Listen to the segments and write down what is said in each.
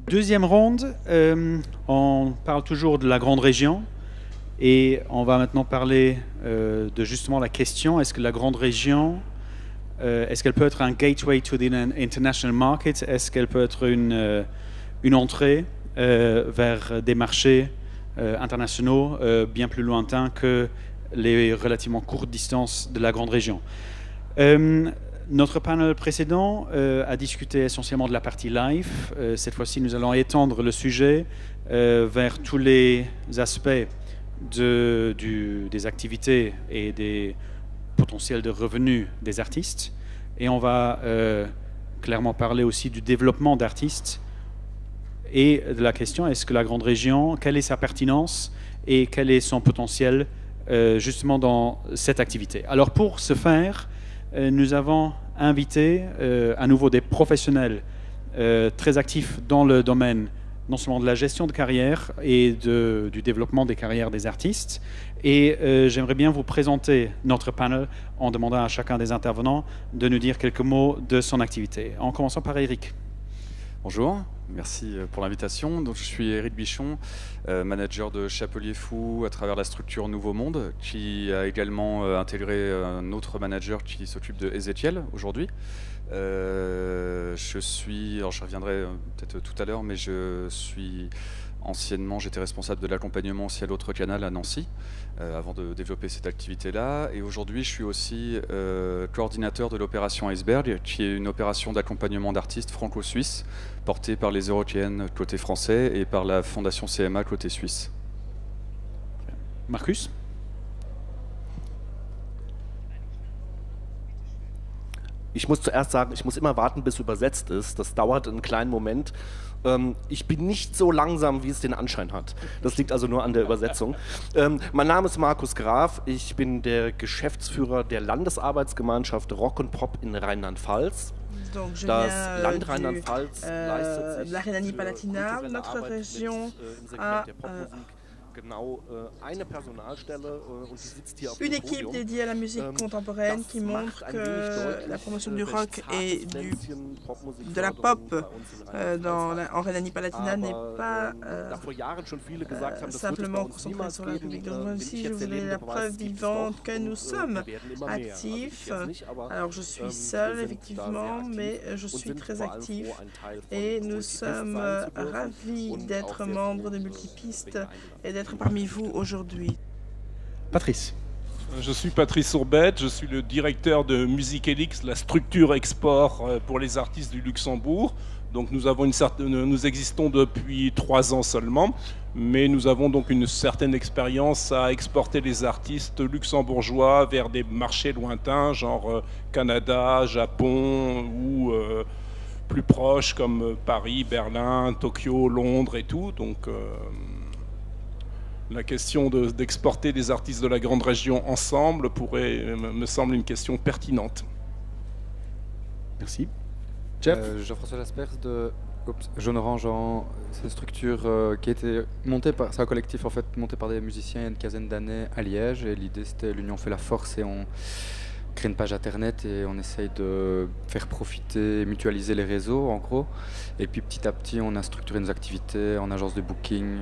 Deuxième ronde, on parle toujours de la grande région et on va maintenant parler de justement la question, est-ce que la grande région, est-ce qu'elle peut être un gateway to the international market? Est-ce qu'elle peut être une entrée vers des marchés internationaux bien plus lointains que les relativement courtes distances de la grande région? Notre panel précédent a discuté essentiellement de la partie live. Cette fois-ci, nous allons étendre le sujet vers tous les aspects des activités et des potentiels de revenus des artistes. Et on va clairement parler aussi du développement d'artistes et de la question, est-ce que la grande région, quelle est sa pertinence et quel est son potentiel justement dans cette activité. Alors pour ce faire, nous avons invité à nouveau des professionnels très actifs dans le domaine non seulement de la gestion de carrière et du développement des carrières des artistes. Et j'aimerais bien vous présenter notre panel en demandant à chacun des intervenants de nous dire quelques mots de son activité. En commençant par Eric. Bonjour, merci pour l'invitation. Donc, je suis Eric Bichon, manager de Chapelier Fou à travers la structure Nouveau Monde, qui a également intégré un autre manager qui s'occupe de Ezekiel aujourd'hui. Alors je reviendrai peut-être tout à l'heure, mais anciennement, j'étais responsable de l'accompagnement aussi à l'autre canal à Nancy, avant de développer cette activité-là. Et aujourd'hui, je suis aussi coordinateur de l'opération Iceberg, qui est une opération d'accompagnement d'artistes franco-suisses, portée par les Européennes côté français et par la Fondation CMA côté suisse. Marcus? Ich muss zuerst sagen, ich muss immer warten, bis übersetzt ist. Das dauert einen kleinen Moment. Ich bin nicht so langsam, wie es den Anschein hat. Das liegt also nur an der Übersetzung. Mein Name ist Markus Graf. Ich bin der Geschäftsführer der Landesarbeitsgemeinschaft Rock und Pop in Rheinland-Pfalz. Donc je Das viens Land Rheinland-Pfalz leistet sich de la Rhénanie-Palatinat. Notre région a genau eine Personalstelle und die sitzt hier auf une dem équipe Podium. dédiée à la musique contemporaine qui montre que la promotion du rock et de la pop en Rhénanie-Palatinat n'est pas simplement concentrée sur la République. Donc ici, je voudrais la preuve vivante que nous sommes actifs. Alors je suis seul, effectivement, mais je suis très actif et nous sommes ravis d'être membres de Multipistes et d'être parmi vous aujourd'hui. Patrice. Je suis Patrice Ourbette, je suis le directeur de Musique Elix, la structure export pour les artistes du Luxembourg. Donc nous existons depuis 3 ans seulement, mais nous avons donc une certaine expérience à exporter les artistes luxembourgeois vers des marchés lointains, genre Canada, Japon ou plus proches comme Paris, Berlin, Tokyo, Londres et tout. Donc la question d'exporter des artistes de la grande région ensemble me semble une question pertinente. Merci. Jeff? Jean-François Jaspers de Jaune Orange, c'est une structure qui a été montée par, c'est un collectif en fait monté par des musiciens il y a une quinzaine d'années à Liège, et l'idée c'était l'union fait la force, et on crée une page internet et on essaye de faire profiter, mutualiser les réseaux en gros, et puis petit à petit on a structuré nos activités en agence de booking,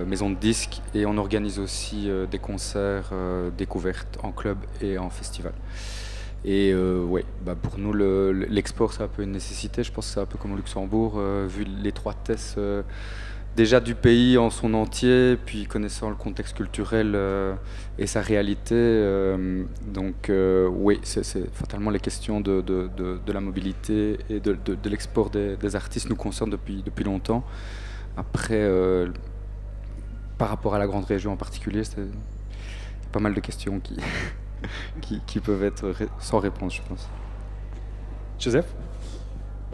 maison de disques, et on organise aussi des concerts découvertes en club et en festival. Et ouais, pour nous l'export c'est un peu une nécessité, je pense que c'est un peu comme au Luxembourg, vu l'étroitesse déjà du pays en son entier, puis connaissant le contexte culturel et sa réalité. Donc oui, c'est fatalement les questions de la mobilité et de l'export des artistes nous concernent depuis longtemps. Après, par rapport à la grande région en particulier, c'est pas mal de questions qui peuvent être sans réponse, je pense. Joseph?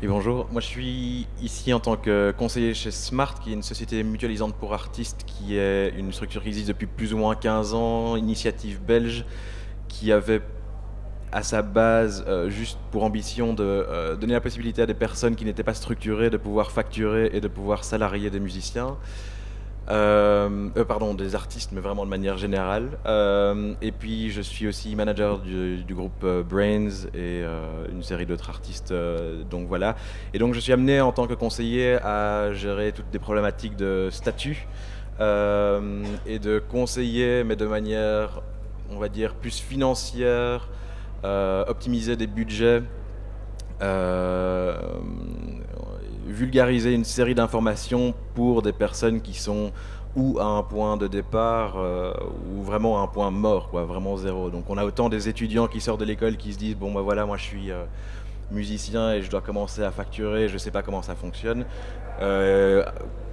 Et bonjour, moi je suis ici en tant que conseiller chez Smart, qui est une société mutualisante pour artistes, qui est une structure qui existe depuis plus ou moins 15 ans, initiative belge, qui avait à sa base juste pour ambition de donner la possibilité à des personnes qui n'étaient pas structurées de pouvoir facturer et de pouvoir salarier des musiciens. Pardon, des artistes, mais vraiment de manière générale. Et puis je suis aussi manager du groupe Brains et une série d'autres artistes. Donc voilà. Et donc je suis amené en tant que conseiller à gérer toutes des problématiques de statut et de conseiller, mais de manière, on va dire, plus financière, optimiser des budgets. Vulgariser une série d'informations pour des personnes qui sont ou à un point de départ ou vraiment à un point mort, quoi, vraiment zéro. Donc on a autant des étudiants qui sortent de l'école qui se disent bon ben voilà, moi je suis musicien et je dois commencer à facturer, je sais pas comment ça fonctionne,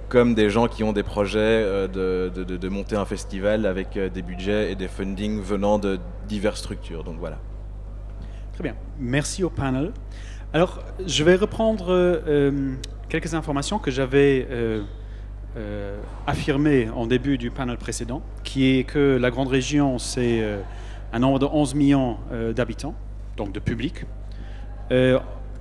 comme des gens qui ont des projets de monter un festival avec des budgets et des fundings venant de diverses structures. Donc voilà. Très bien, merci au panel. Alors, je vais reprendre quelques informations que j'avais affirmées en début du panel précédent, qui est que la grande région, c'est un nombre de 11 millions d'habitants, donc de public.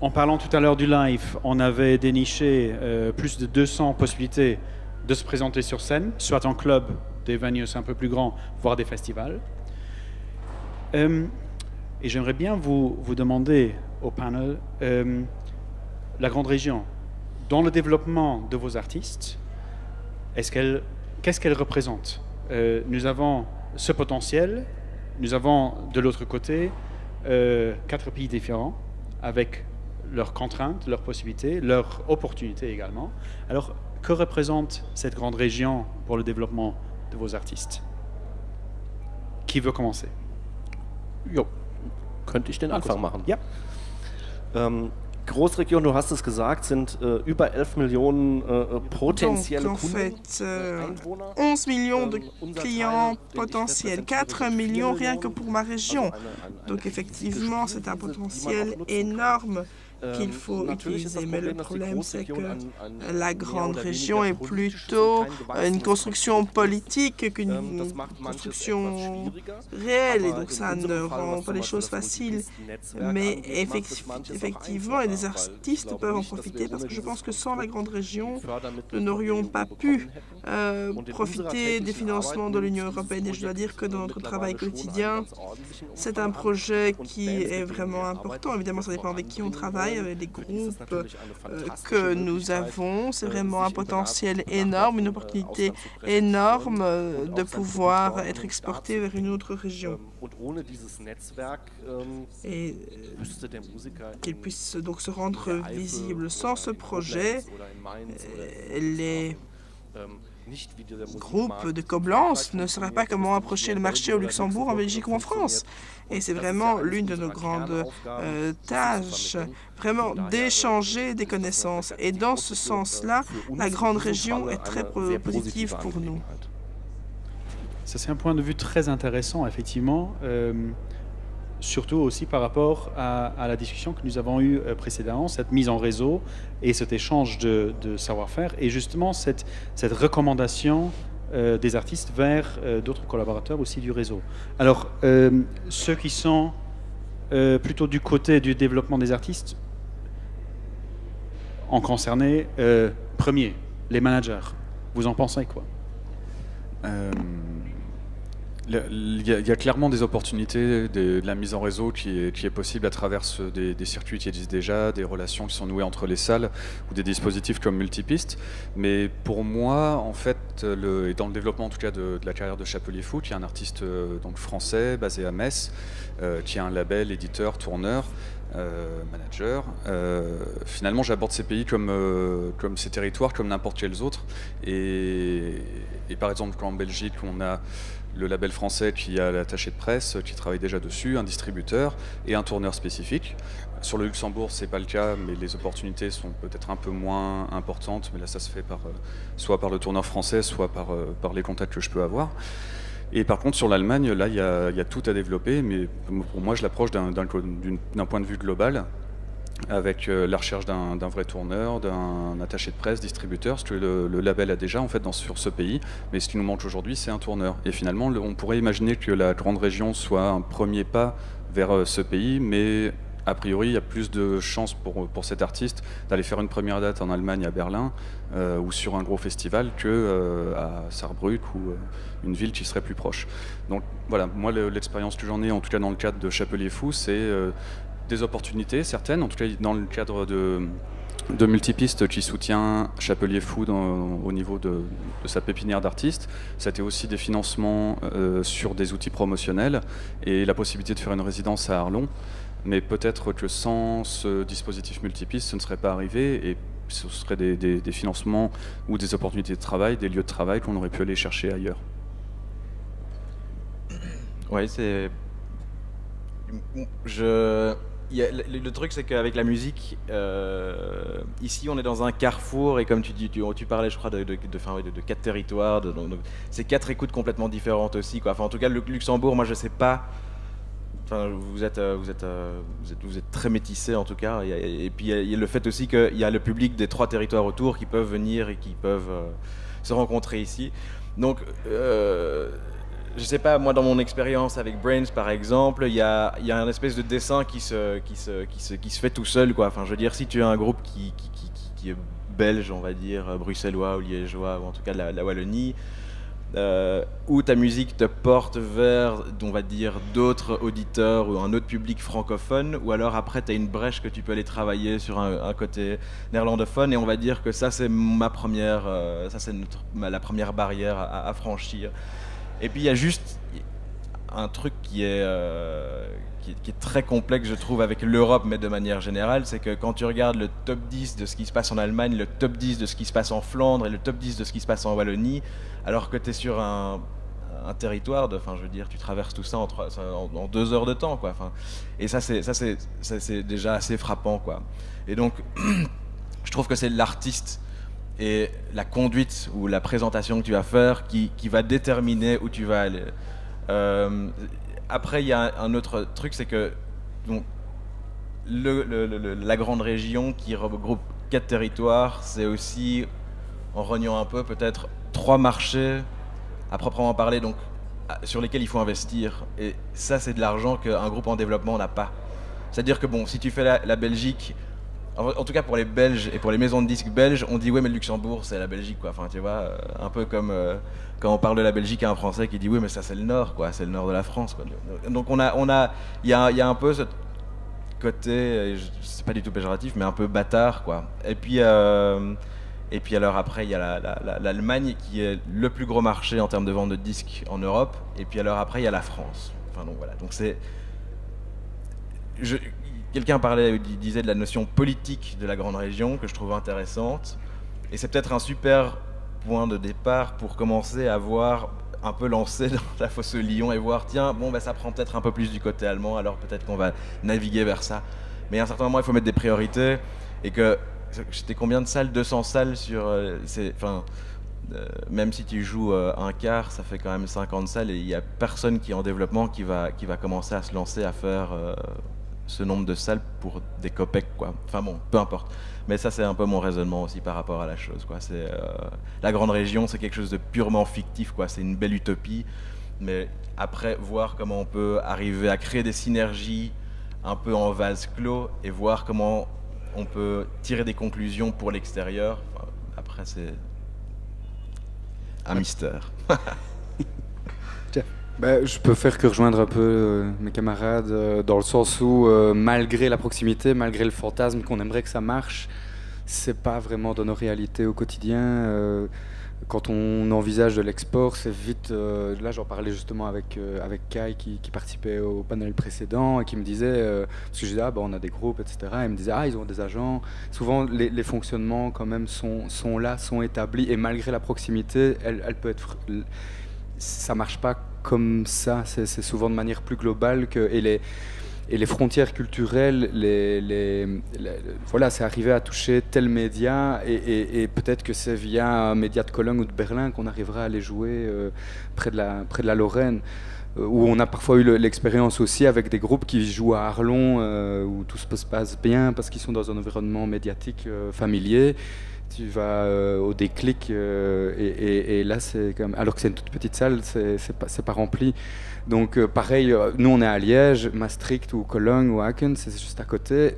En parlant tout à l'heure du live, on avait déniché plus de 200 possibilités de se présenter sur scène, soit en club, des venues un peu plus grands, voire des festivals. Et j'aimerais bien vous demander au panel, la grande région, dans le développement de vos artistes, qu'est-ce qu'elle représente? Nous avons ce potentiel, nous avons de l'autre côté 4 pays différents, avec leurs contraintes, leurs possibilités, leurs opportunités également. Alors, que représente cette grande région pour le développement de vos artistes? Qui veut commencer? Jo. Könnte ich den Anfang machen? Ja. Großregion, du hast es gesagt, sind über 11 Millionen potenzielle Donc, en fait, 11 millions de clients potentiels, 4 millions rien que pour ma région. Donc effectivement, c'est un potentiel énorme qu'il faut utiliser. Mais le problème, c'est que la grande région est plutôt une construction politique qu'une construction réelle. Et donc, ça ne rend pas les choses faciles. Mais effectivement, et les artistes peuvent en profiter parce que je pense que sans la grande région, nous n'aurions pas pu profiter des financements de l'Union européenne. Et je dois dire que dans notre travail quotidien, c'est un projet qui est vraiment important. Évidemment, ça dépend avec qui on travaille, avec les groupes que nous avons. C'est vraiment un potentiel énorme, une opportunité énorme de pouvoir être exporté vers une autre région. Et qu'il puisse donc se rendre visible. Sans ce projet, les groupe de Koblenz ne saurait pas comment approcher le marché au Luxembourg, en Belgique ou en France. Et c'est vraiment l'une de nos grandes tâches, vraiment d'échanger des connaissances. Et dans ce sens-là, la grande région est très positive pour nous. Ça, c'est un point de vue très intéressant, effectivement, surtout aussi par rapport à la discussion que nous avons eue précédemment, cette mise en réseau et cet échange de savoir-faire, et justement cette recommandation des artistes vers d'autres collaborateurs aussi du réseau. Alors, ceux qui sont plutôt du côté du développement des artistes, en concerné, premier, les managers, vous en pensez quoi? Il y a clairement des opportunités de la mise en réseau qui est possible à travers des circuits qui existent déjà, des relations qui sont nouées entre les salles ou des dispositifs comme Multipiste. Mais pour moi, en fait, et dans le développement en tout cas de la carrière de Chapelier Fou, qui est un artiste donc français basé à Metz, qui a un label, éditeur, tourneur, manager. Finalement, j'aborde ces pays comme ces territoires, comme n'importe quels autres. Et par exemple, quand en Belgique, on a le label français qui a l'attaché de presse, qui travaille déjà dessus, un distributeur et un tourneur spécifique. Sur le Luxembourg, c'est pas le cas, mais les opportunités sont peut-être un peu moins importantes. Mais là, ça se fait soit par le tourneur français, soit par les contacts que je peux avoir. Et par contre, sur l'Allemagne, là, il y a tout à développer, mais pour moi, je l'approche d'un point de vue global, avec la recherche d'un vrai tourneur, d'un attaché de presse, distributeur, ce que le label a déjà en fait sur ce pays, mais ce qui nous manque aujourd'hui, c'est un tourneur. Et finalement, on pourrait imaginer que la grande région soit un premier pas vers ce pays, mais a priori, il y a plus de chances pour cet artiste d'aller faire une première date en Allemagne, à Berlin, ou sur un gros festival, qu'à Saarbrück ou une ville qui serait plus proche. Donc voilà, moi l'expérience que j'en ai, en tout cas dans le cadre de Chapelier Fou, c'est des opportunités certaines, en tout cas dans le cadre de Multipiste qui soutient Chapelier Fou au niveau de sa pépinière d'artistes. C'était aussi des financements sur des outils promotionnels et la possibilité de faire une résidence à Arlon. Mais peut-être que sans ce dispositif Multipiste, ce ne serait pas arrivé et ce seraient des financements ou des opportunités de travail, des lieux de travail qu'on aurait pu aller chercher ailleurs. Oui, c'est... Le truc, c'est qu'avec la musique, ici, on est dans un carrefour, et comme tu parlais, je crois, de 4 territoires, c'est 4 écoutes complètement différentes aussi, quoi. Enfin, en tout cas, le Luxembourg, moi, je sais pas. Enfin, vous êtes très métissés, en tout cas, et puis il y a le fait aussi qu'il y a le public des 3 territoires autour qui peuvent venir et qui peuvent se rencontrer ici. Donc, je sais pas, moi dans mon expérience avec Brains par exemple, il y a un espèce de dessin qui se fait tout seul, quoi. Enfin, je veux dire, si tu as un groupe qui est belge, on va dire, bruxellois ou liégeois, ou en tout cas de la Wallonie, où ta musique te porte vers, on va dire, d'autres auditeurs ou un autre public francophone, ou alors après tu as une brèche que tu peux aller travailler sur un côté néerlandophone, et on va dire que ça c'est la première barrière à franchir. Et puis il y a juste un truc qui est très complexe, je trouve, avec l'Europe, mais de manière générale, c'est que quand tu regardes le top 10 de ce qui se passe en Allemagne, le top 10 de ce qui se passe en Flandre et le top 10 de ce qui se passe en Wallonie, alors que tu es sur un territoire, enfin, je veux dire, tu traverses tout ça en 2 heures de temps, quoi. Enfin, et ça c'est déjà assez frappant, quoi. Et donc, je trouve que c'est l'artiste et la conduite ou la présentation que tu vas faire qui va déterminer où tu vas aller. Après, il y a un autre truc, c'est que donc, la grande région qui regroupe 4 territoires, c'est aussi, en rognant un peu, peut-être 3 marchés à proprement parler, donc, sur lesquels il faut investir. Et ça, c'est de l'argent qu'un groupe en développement n'a pas. C'est-à-dire que bon, si tu fais la Belgique, en tout cas pour les Belges et pour les maisons de disques belges, on dit ouais mais le Luxembourg c'est la Belgique, quoi. Enfin tu vois, un peu comme quand on parle de la Belgique à un Français qui dit oui mais ça c'est le nord, quoi, c'est le nord de la France, quoi. Donc il y a un peu ce côté, c'est pas du tout péjoratif, mais un peu bâtard, quoi. Et puis alors après il y a l'Allemagne qui est le plus gros marché en termes de vente de disques en Europe, et puis alors après il y a la France. Enfin donc voilà, donc c'est quelqu'un disait de la notion politique de la grande région que je trouve intéressante, et c'est peut-être un super point de départ pour commencer à voir un peu lancer dans la fosse au lion et voir tiens bon bah ça prend peut-être un peu plus du côté allemand, alors peut-être qu'on va naviguer vers ça, mais à un certain moment il faut mettre des priorités, et que c'était combien de salles, 200 salles sur même si tu joues un quart, ça fait quand même 50 salles, et il n'y a personne qui est en développement qui va commencer à se lancer à faire ce nombre de salles pour des copecs, quoi. Enfin bon, peu importe. Mais ça, c'est un peu mon raisonnement aussi par rapport à la chose, quoi. C'est la grande région, c'est quelque chose de purement fictif, quoi. C'est une belle utopie, mais après, voir comment on peut arriver à créer des synergies un peu en vase clos et voir comment on peut tirer des conclusions pour l'extérieur. Enfin, après, c'est un mystère. Je peux faire que rejoindre un peu mes camarades dans le sens où malgré la proximité, malgré le fantasme qu'on aimerait que ça marche, c'est pas vraiment dans nos réalités au quotidien. Quand on envisage de l'export, c'est vite... là, j'en parlais justement avec Kai qui participait au panel précédent et qui me disait... parce que je disais, on a des groupes, etc. Et il me disait, ils ont des agents. Souvent, les fonctionnements quand même sont là, sont établis. Et malgré la proximité, elle peut être... Ça marche pas comme ça, c'est souvent de manière plus globale et les frontières culturelles, voilà, c'est arrivé à toucher tel média et peut-être que c'est via un média de Cologne ou de Berlin qu'on arrivera à les jouer près de la Lorraine. où on a parfois eu l'expérience aussi avec des groupes qui jouent à Arlon, où tout se passe bien parce qu'ils sont dans un environnement médiatique familier. Tu vas au déclic et là, c'est comme, alors que c'est une toute petite salle, c'est pas rempli. Donc pareil, nous on est à Liège, Maastricht ou Cologne ou Aachen, c'est juste à côté,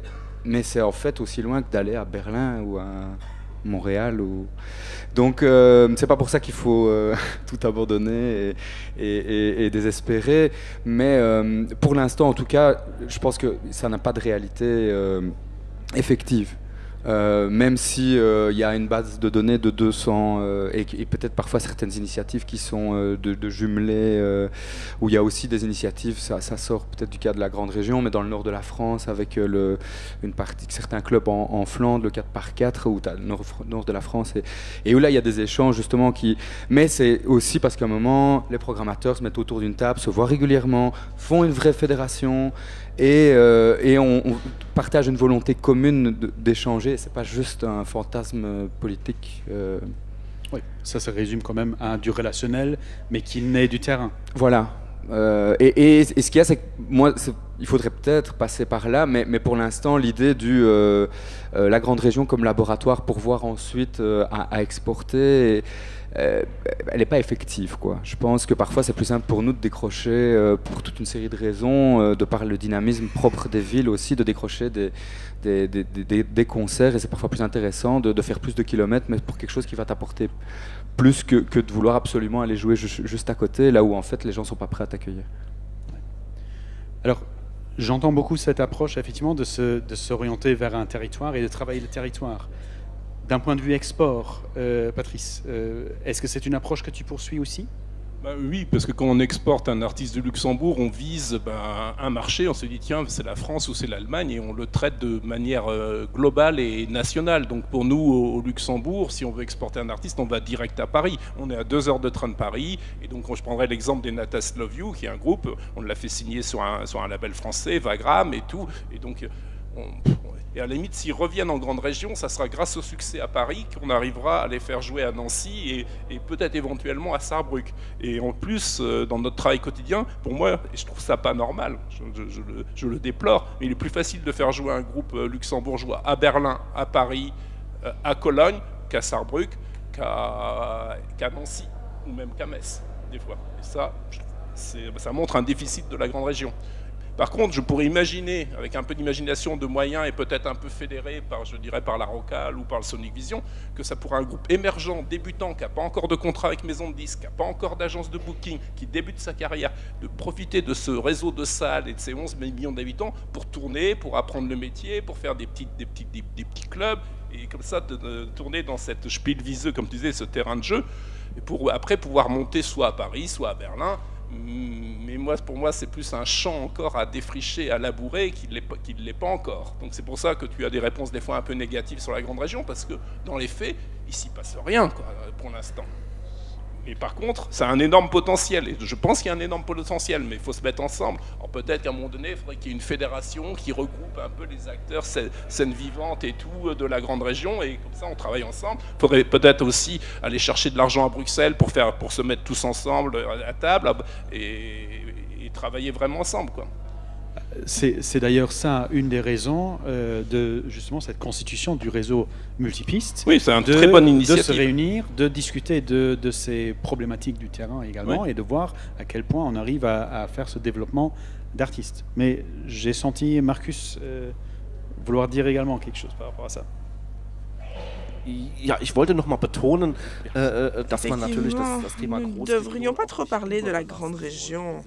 mais c'est en fait aussi loin que d'aller à Berlin ou à Montréal. Donc c'est pas pour ça qu'il faut tout abandonner et désespérer, mais pour l'instant en tout cas, je pense que ça n'a pas de réalité effective. Même si y a une base de données de 200 et peut-être parfois certaines initiatives qui sont de jumelés, où il y a aussi des initiatives, ça sort peut-être du cas de la grande région, mais dans le nord de la France avec une partie, certains clubs en Flandre, le 4x4, où tu as le nord de la France, et où là il y a des échanges justement mais c'est aussi parce qu'à un moment, les programmateurs se mettent autour d'une table, se voient régulièrement, font une vraie fédération, et on partage une volonté commune d'échanger. C'est pas juste un fantasme politique. Oui, ça se résume quand même à du relationnel, mais qui naît du terrain. Voilà. Et ce qu'il y a, c'est que moi, il faudrait peut-être passer par là, mais pour l'instant, l'idée la grande région comme laboratoire pour voir ensuite à exporter, elle n'est pas effective, quoi. Je pense que parfois c'est plus simple pour nous de décrocher, pour toute une série de raisons, de par le dynamisme propre des villes aussi, de décrocher des concerts, et c'est parfois plus intéressant de faire plus de kilomètres, mais pour quelque chose qui va t'apporter plus que de vouloir absolument aller jouer juste à côté, là où en fait les gens ne sont pas prêts à t'accueillir. Alors, j'entends beaucoup cette approche effectivement de s'orienter vers un territoire et de travailler le territoire. D'un point de vue export, Patrice, est-ce que c'est une approche que tu poursuis aussi ? Oui, parce que quand on exporte un artiste du Luxembourg, on vise un marché, on se dit tiens, c'est la France ou c'est l'Allemagne, et on le traite de manière globale et nationale. Donc pour nous, au Luxembourg, si on veut exporter un artiste, on va direct à Paris. On est à 2 heures de train de Paris, et donc je prendrai l'exemple des Natas Love You, qui est un groupe, on l'a fait signer sur un label français, Vagram et tout, et donc et à la limite, s'ils reviennent en grande région, ça sera grâce au succès à Paris qu'on arrivera à les faire jouer à Nancy et peut-être éventuellement à Sarrebruck. Et en plus, dans notre travail quotidien, pour moi, et je trouve ça pas normal, je le déplore, mais il est plus facile de faire jouer un groupe luxembourgeois à Berlin, à Paris, à Cologne, qu'à Sarrebruck, qu'à Nancy, ou même qu'à Metz, des fois. Et ça, ça montre un déficit de la grande région. Par contre, je pourrais imaginer, avec un peu d'imagination, de moyens et peut-être un peu fédéré par la Rocale ou par le Sonic Vision, que ça pourrait un groupe émergent, débutant, qui n'a pas encore de contrat avec maison de disques, qui n'a pas encore d'agence de booking, qui débute sa carrière, de profiter de ce réseau de salles et de ces 11 millions d'habitants pour tourner, pour apprendre le métier, pour faire des petits clubs, et comme ça de tourner dans cette Spielwiese, comme tu disais, ce terrain de jeu, et pour après pouvoir monter soit à Paris, soit à Berlin. Mais pour moi, c'est plus un champ encore à défricher, à labourer, qu'il ne l'est pas encore. Donc c'est pour ça que tu as des réponses des fois un peu négatives sur la grande région, parce que dans les faits, il s'y passe rien, quoi, pour l'instant. Mais par contre, ça a un énorme potentiel, et je pense qu'il y a un énorme potentiel, mais il faut se mettre ensemble. Alors peut-être qu'à un moment donné, il faudrait qu'il y ait une fédération qui regroupe un peu les acteurs scène vivante et tout de la grande région, et comme ça on travaille ensemble. Il faudrait peut-être aussi aller chercher de l'argent à Bruxelles pour se mettre tous ensemble à table et travailler vraiment ensemble, quoi. C'est d'ailleurs ça une des raisons de justement cette constitution du réseau multipiste. Oui, c'est une très bonne initiative. De se réunir, de discuter de ces problématiques du terrain également, oui. Et de voir à quel point on arrive à faire ce développement d'artistes. Mais j'ai senti Marcus vouloir dire également quelque chose par rapport à ça. Ja, ich wollte noch mal betonen, dass man natürlich das Thema Nous ne devrions pas trop parler de la grande région.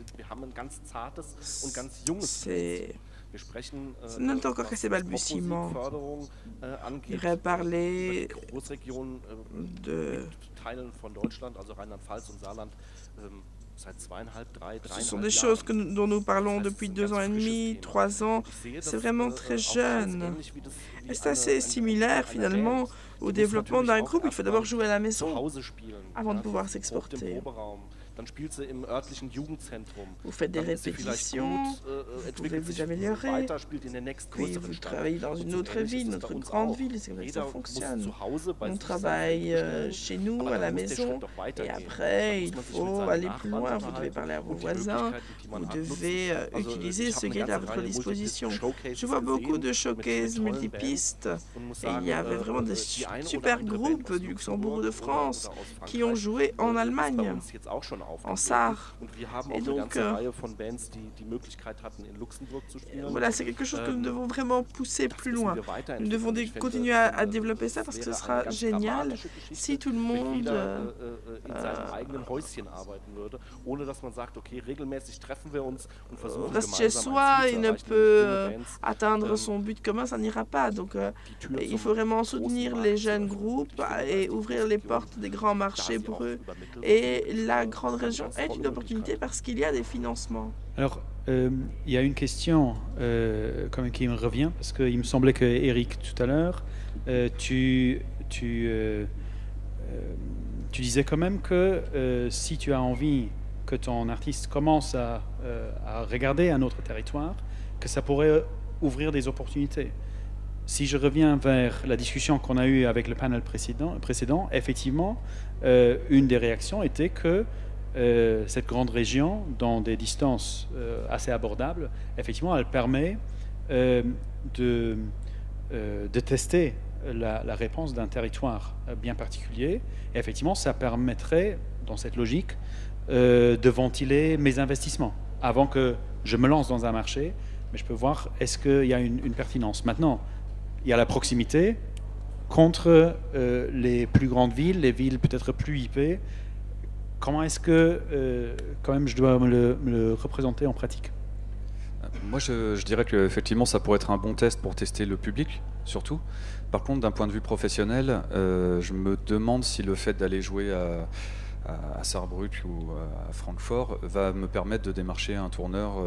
Ce n'est encore que ces balbutiements. Il irait parler de... Ce sont des choses dont nous parlons depuis 2 ans et demi, 3 ans. C'est vraiment très jeune. Et c'est assez similaire finalement au développement d'un groupe. Il faut d'abord jouer à la maison avant de pouvoir s'exporter. Vous faites des répétitions, vous pouvez vous améliorer, puis vous travaillez dans une autre ville, notre grande ville, c'est comme ça que ça fonctionne. On travaille chez nous, à la maison, et après, il faut aller plus loin. Vous devez parler à vos voisins, vous devez utiliser ce qui est à votre disposition. Je vois beaucoup de showcases multipistes, et il y avait vraiment des super groupes du Luxembourg ou de France qui ont joué en Allemagne, en Sarre. Et donc, voilà, c'est quelque chose que nous devons vraiment pousser plus loin. Nous devons continuer à développer ça parce que ce sera génial si tout le monde reste chez soi et ne peut atteindre son but commun, ça n'ira pas. Donc, il faut vraiment soutenir les jeunes groupes et ouvrir les portes des grands marchés pour eux. Et la grande région est une opportunité parce qu'il y a des financements. Alors, il y a une question quand même qui me revient, parce qu'il me semblait que Eric, tout à l'heure, tu disais quand même que si tu as envie que ton artiste commence à regarder un autre territoire, que ça pourrait ouvrir des opportunités. Si je reviens vers la discussion qu'on a eue avec le panel précédent, effectivement, une des réactions était que cette grande région, dans des distances assez abordables, effectivement, elle permet de tester la réponse d'un territoire bien particulier. Et effectivement, ça permettrait, dans cette logique, de ventiler mes investissements avant que je me lance dans un marché. Mais je peux voir, est-ce qu'il y a une pertinence. Maintenant, il y a la proximité contre les plus grandes villes, les villes peut-être plus IP. Comment est-ce que, quand même, je dois me le représenter en pratique? Moi, je dirais qu'effectivement, ça pourrait être un bon test pour tester le public, surtout. Par contre, d'un point de vue professionnel, je me demande si le fait d'aller jouer à Saarbrück ou à Francfort va me permettre de démarcher un tourneur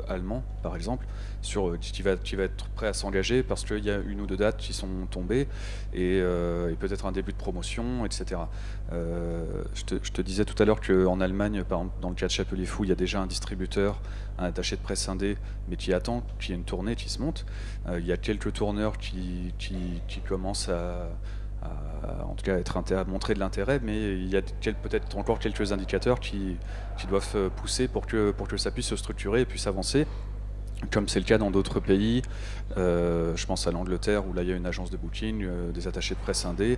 allemand, par exemple, qui va être prêt à s'engager parce qu'il y a une ou deux dates qui sont tombées et peut-être un début de promotion, etc. Je te disais tout à l'heure qu'en Allemagne, par exemple, dans le cas de Chapelier Fou, il y a déjà un distributeur, un attaché de presse indé, mais qui attend qu'il y ait une tournée qui se monte. Il y a quelques tourneurs qui commencent en tout cas à montrer de l'intérêt, mais il y a peut-être encore quelques indicateurs qui doivent pousser pour que ça puisse se structurer et puisse avancer, comme c'est le cas dans d'autres pays. Je pense à l'Angleterre où là il y a une agence de booking, des attachés de presse indés,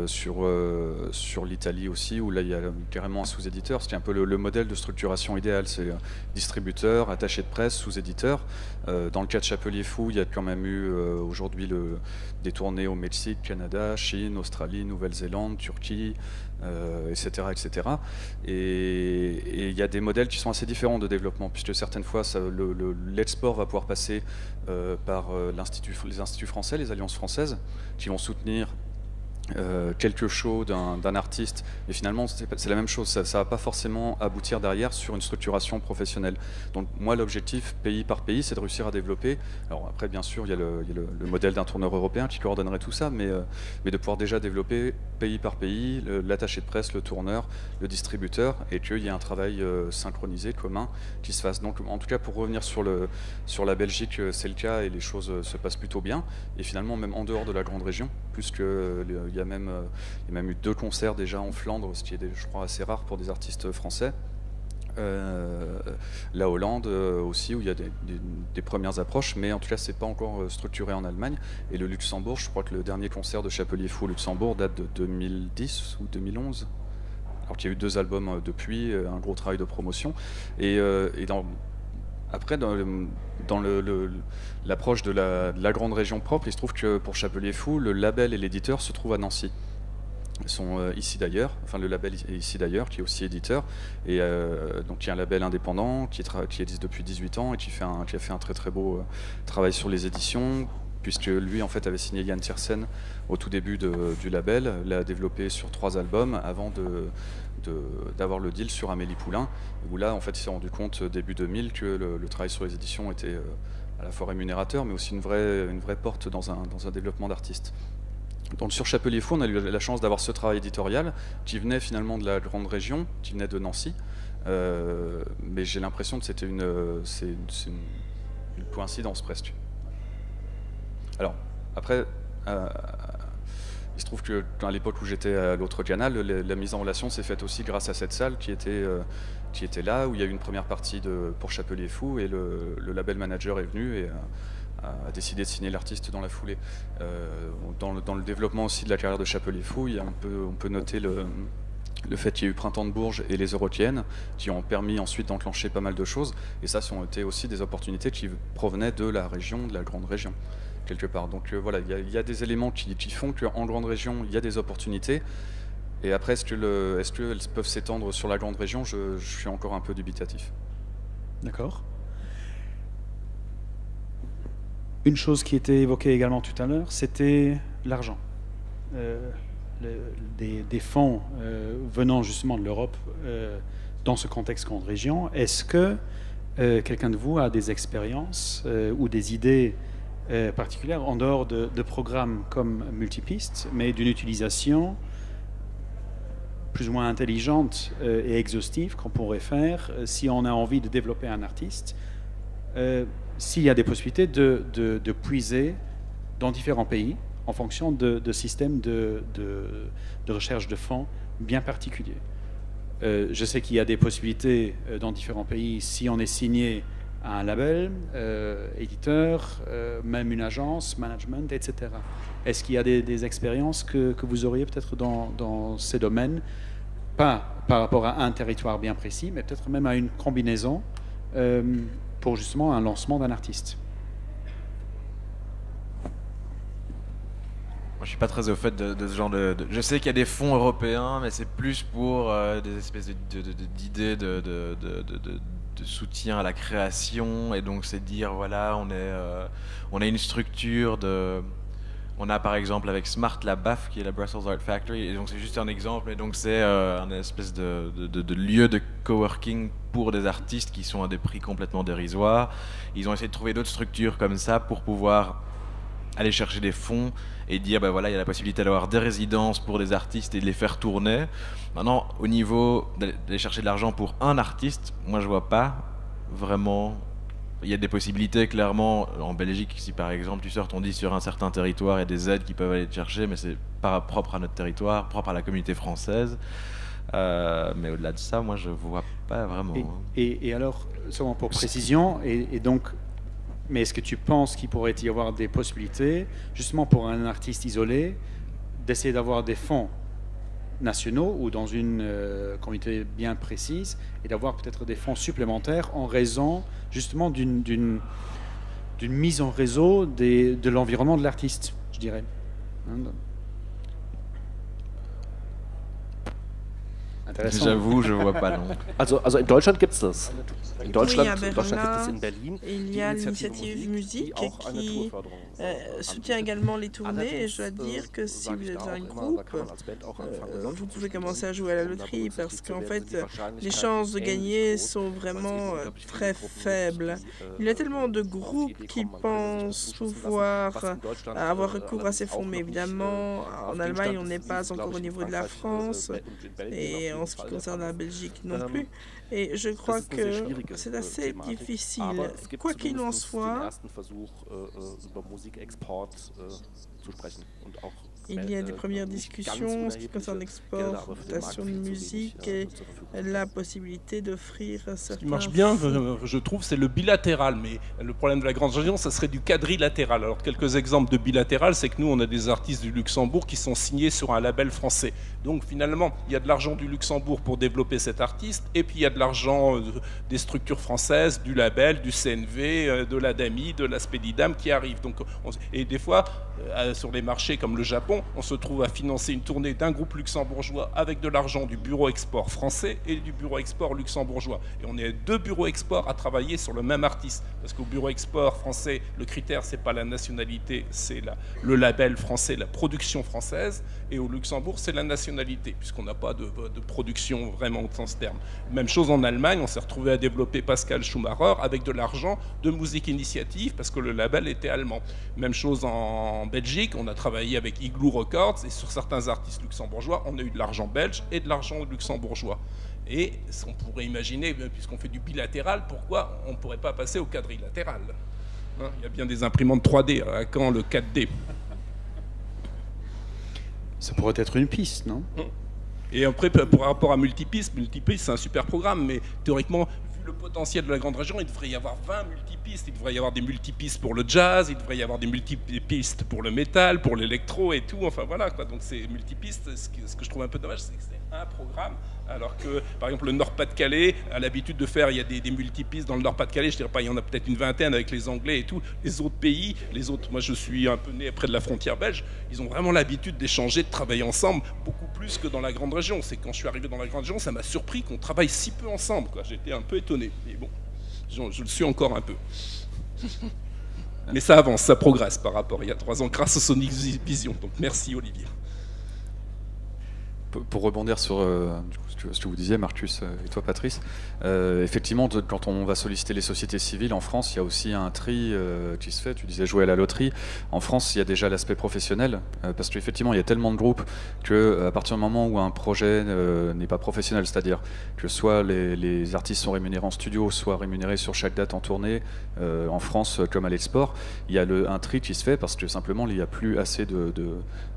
sur l'Italie aussi où là il y a carrément un sous-éditeur. C'est un peu le modèle de structuration idéal, c'est distributeur, attaché de presse, sous-éditeur. Dans le cas de Chapelier Fou, il y a quand même eu aujourd'hui des tournées au Mexique, Canada, Chine, Australie, Nouvelle-Zélande, Turquie, etc., etc. Et il y a des modèles qui sont assez différents de développement, puisque certaines fois l'export va pouvoir passer par les instituts français, les alliances françaises, qui vont soutenir quelque chose d'un artiste, et finalement c'est la même chose, ça ne va pas forcément aboutir derrière sur une structuration professionnelle. Donc moi l'objectif pays par pays c'est de réussir à développer, alors après bien sûr il y a le modèle d'un tourneur européen qui coordonnerait tout ça, mais de pouvoir déjà développer pays par pays, l'attaché de presse, le tourneur, le distributeur, et qu'il y ait un travail synchronisé, commun, qui se fasse. Donc en tout cas pour revenir sur la Belgique, c'est le cas et les choses se passent plutôt bien, et finalement même en dehors de la grande région, puisque il y a même eu 2 concerts déjà en Flandre, ce qui est, je crois, assez rare pour des artistes français. La Hollande aussi, où il y a des premières approches, mais en tout cas, c'est pas encore structuré en Allemagne. Et le Luxembourg, je crois que le dernier concert de Chapelier Fou au Luxembourg date de 2010 ou 2011. Alors qu'il y a eu 2 albums depuis, un gros travail de promotion. Après, dans l'approche de la grande région propre, il se trouve que pour Chapelier Fou, le label et l'éditeur se trouvent à Nancy. Ils sont ici d'ailleurs, enfin le label est ici d'ailleurs, qui est aussi éditeur, et donc il y a un label indépendant qui existe depuis 18 ans et qui a fait un très très beau travail sur les éditions, puisque lui en fait avait signé Yann Tiersen au tout début du label, l'a développé sur 3 albums avant d'avoir le deal sur Amélie Poulain, où là en fait il s'est rendu compte début 2000 que le travail sur les éditions était à la fois rémunérateur mais aussi une vraie porte dans un développement d'artiste. sur Chapelier Fou, on a eu la chance d'avoir ce travail éditorial qui venait finalement de la grande région, qui venait de Nancy. Mais j'ai l'impression que c'était une coïncidence presque. Alors, après, il se trouve qu'à l'époque où j'étais à l'autre canal, la mise en relation s'est faite aussi grâce à cette salle qui était là, où il y a eu une première partie pour Chapelier Fou, et le label manager est venu et a décidé de signer l'artiste dans la foulée. Dans le développement aussi de la carrière de Chapelier Fou, on peut noter le fait qu'il y a eu Printemps de Bourges et les Eurotiennes qui ont permis ensuite d'enclencher pas mal de choses, et ça ont été aussi des opportunités qui provenaient de la région, de la grande région quelque part. Donc voilà, il y a des éléments qui font qu'en grande région il y a des opportunités, et après est-ce qu'elles peuvent s'étendre sur la grande région, je suis encore un peu dubitatif. D'accord. Une chose qui était évoquée également tout à l'heure, c'était l'argent. Des fonds venant justement de l'Europe dans ce contexte grande région. Est-ce que quelqu'un de vous a des expériences ou des idées particulières en dehors de programmes comme Multipiste, mais d'une utilisation plus ou moins intelligente et exhaustive qu'on pourrait faire si on a envie de développer un artiste, s'il y a des possibilités de puiser dans différents pays en fonction de systèmes de recherche de fonds bien particuliers. Je sais qu'il y a des possibilités dans différents pays si on est signé à un label, éditeur, même une agence, management, etc. Est-ce qu'il y a des expériences que vous auriez peut-être dans ces domaines, pas par rapport à un territoire bien précis, mais peut-être même à une combinaison pour justement un lancement d'un artiste? Moi, je suis pas très au fait de ce genre Je sais qu'il y a des fonds européens, mais c'est plus pour des espèces d'idées de soutien à la création, et donc c'est dire voilà, on a une structure on a par exemple avec Smart la BAF qui est la Brussels Art Factory, et donc c'est juste un exemple, et donc c'est un espèce de lieu de coworking pour des artistes qui sont à des prix complètement dérisoires. Ils ont essayé de trouver d'autres structures comme ça pour pouvoir aller chercher des fonds et dire ben voilà, il y a la possibilité d'avoir des résidences pour des artistes et de les faire tourner. Maintenant, au niveau d'aller chercher de l'argent pour un artiste, moi je vois pas vraiment. Il y a des possibilités clairement en Belgique, si par exemple tu sors ton disque sur un certain territoire, il y a des aides qui peuvent aller te chercher, mais c'est pas propre à notre territoire, propre à la communauté française. Mais au-delà de ça, moi je vois pas vraiment. Et alors, seulement pour précision, et donc, mais est-ce que tu penses qu'il pourrait y avoir des possibilités, justement pour un artiste isolé, d'essayer d'avoir des fonds nationaux ou dans une communauté bien précise, et d'avoir peut-être des fonds supplémentaires en raison justement d'une mise en réseau de l'environnement de l'artiste, je dirais. J'avoue, je vois pas, non. Also in Deutschland gibt es das. In Deutschland, Oui, gibt es in Berlin. Il y a l'initiative musique qui soutient également les tournées, et je dois dire que si vous êtes un groupe, vous pouvez commencer à jouer à la loterie, parce qu'en fait, les chances de gagner sont vraiment très faibles. Il y a tellement de groupes qui pensent pouvoir avoir recours à ces fonds, mais évidemment, en Allemagne, on n'est pas encore au niveau de la France, et en ce qui concerne la Belgique non plus. Et je crois que c'est assez difficile. Quoi qu'il en soit, il y a des premières discussions en ce qui concerne l'exportation de musique et la possibilité d'offrir certains... Ce qui marche bien, je trouve, c'est le bilatéral. Mais le problème de la grande région, ça serait du quadrilatéral. Alors, quelques exemples de bilatéral, c'est que nous, on a des artistes du Luxembourg qui sont signés sur un label français. Donc, finalement, il y a de l'argent du Luxembourg pour développer cet artiste, et puis il y a de l'argent des structures françaises, du label, du CNV, de l'ADAMI, de la Spedidam qui arrive. Donc, et des fois, sur les marchés comme le Japon, on se trouve à financer une tournée d'un groupe luxembourgeois avec de l'argent du bureau export français et du bureau export luxembourgeois. Et on est deux bureaux export à travailler sur le même artiste. Parce qu'au bureau export français, le critère, c'est pas la nationalité, c'est le label français, la production française. Et au Luxembourg, c'est la nationalité, puisqu'on n'a pas de production vraiment au sens terme. Même chose en Allemagne, on s'est retrouvé à développer Pascal Schumacher avec de l'argent de Musique Initiative parce que le label était allemand. Même chose en Belgique, on a travaillé avec Igloo Records et sur certains artistes luxembourgeois, on a eu de l'argent belge et de l'argent luxembourgeois. Et on pourrait imaginer, puisqu'on fait du bilatéral, pourquoi on ne pourrait pas passer au quadrilatéral, hein, il y a bien des imprimantes 3D, à quand le 4D? Ça pourrait être une piste, non? Et après, par rapport à Multipiste, c'est un super programme, mais théoriquement, vu le potentiel de la grande région, il devrait y avoir 20 multipistes. Il devrait y avoir des multipistes pour le jazz, il devrait y avoir des multipistes pour le métal, pour l'électro et tout. Enfin voilà, quoi. Donc c'est multipistes. Ce que je trouve un peu dommage, c'est que c'est un programme, alors que, par exemple, le Nord-Pas-de-Calais a l'habitude de faire, il y a des multipistes dans le Nord-Pas-de-Calais, je dirais pas, il y en a peut-être une vingtaine avec les Anglais et tout. Les autres pays, moi je suis un peu né près de la frontière belge, ils ont vraiment l'habitude d'échanger, de travailler ensemble, beaucoup plus que dans la grande région. C'est quand je suis arrivé dans la grande région, ça m'a surpris qu'on travaille si peu ensemble, quoi. J'étais un peu étonné, mais bon, je le suis encore un peu. Mais ça avance, ça progresse par rapport à il y a 3 ans, grâce au Sonic Vision. Donc merci Olivier. Pour rebondir sur ce que vous disiez, Marcus, et toi, Patrice, effectivement, quand on va solliciter les sociétés civiles, en France, il y a aussi un tri qui se fait. Tu disais jouer à la loterie. En France, il y a déjà l'aspect professionnel, parce qu'effectivement, il y a tellement de groupes qu'à partir du moment où un projet n'est pas professionnel, c'est-à-dire que soit les artistes sont rémunérés en studio, soit rémunérés sur chaque date en tournée, en France comme à l'export, il y a un tri qui se fait parce que simplement, il n'y a plus assez de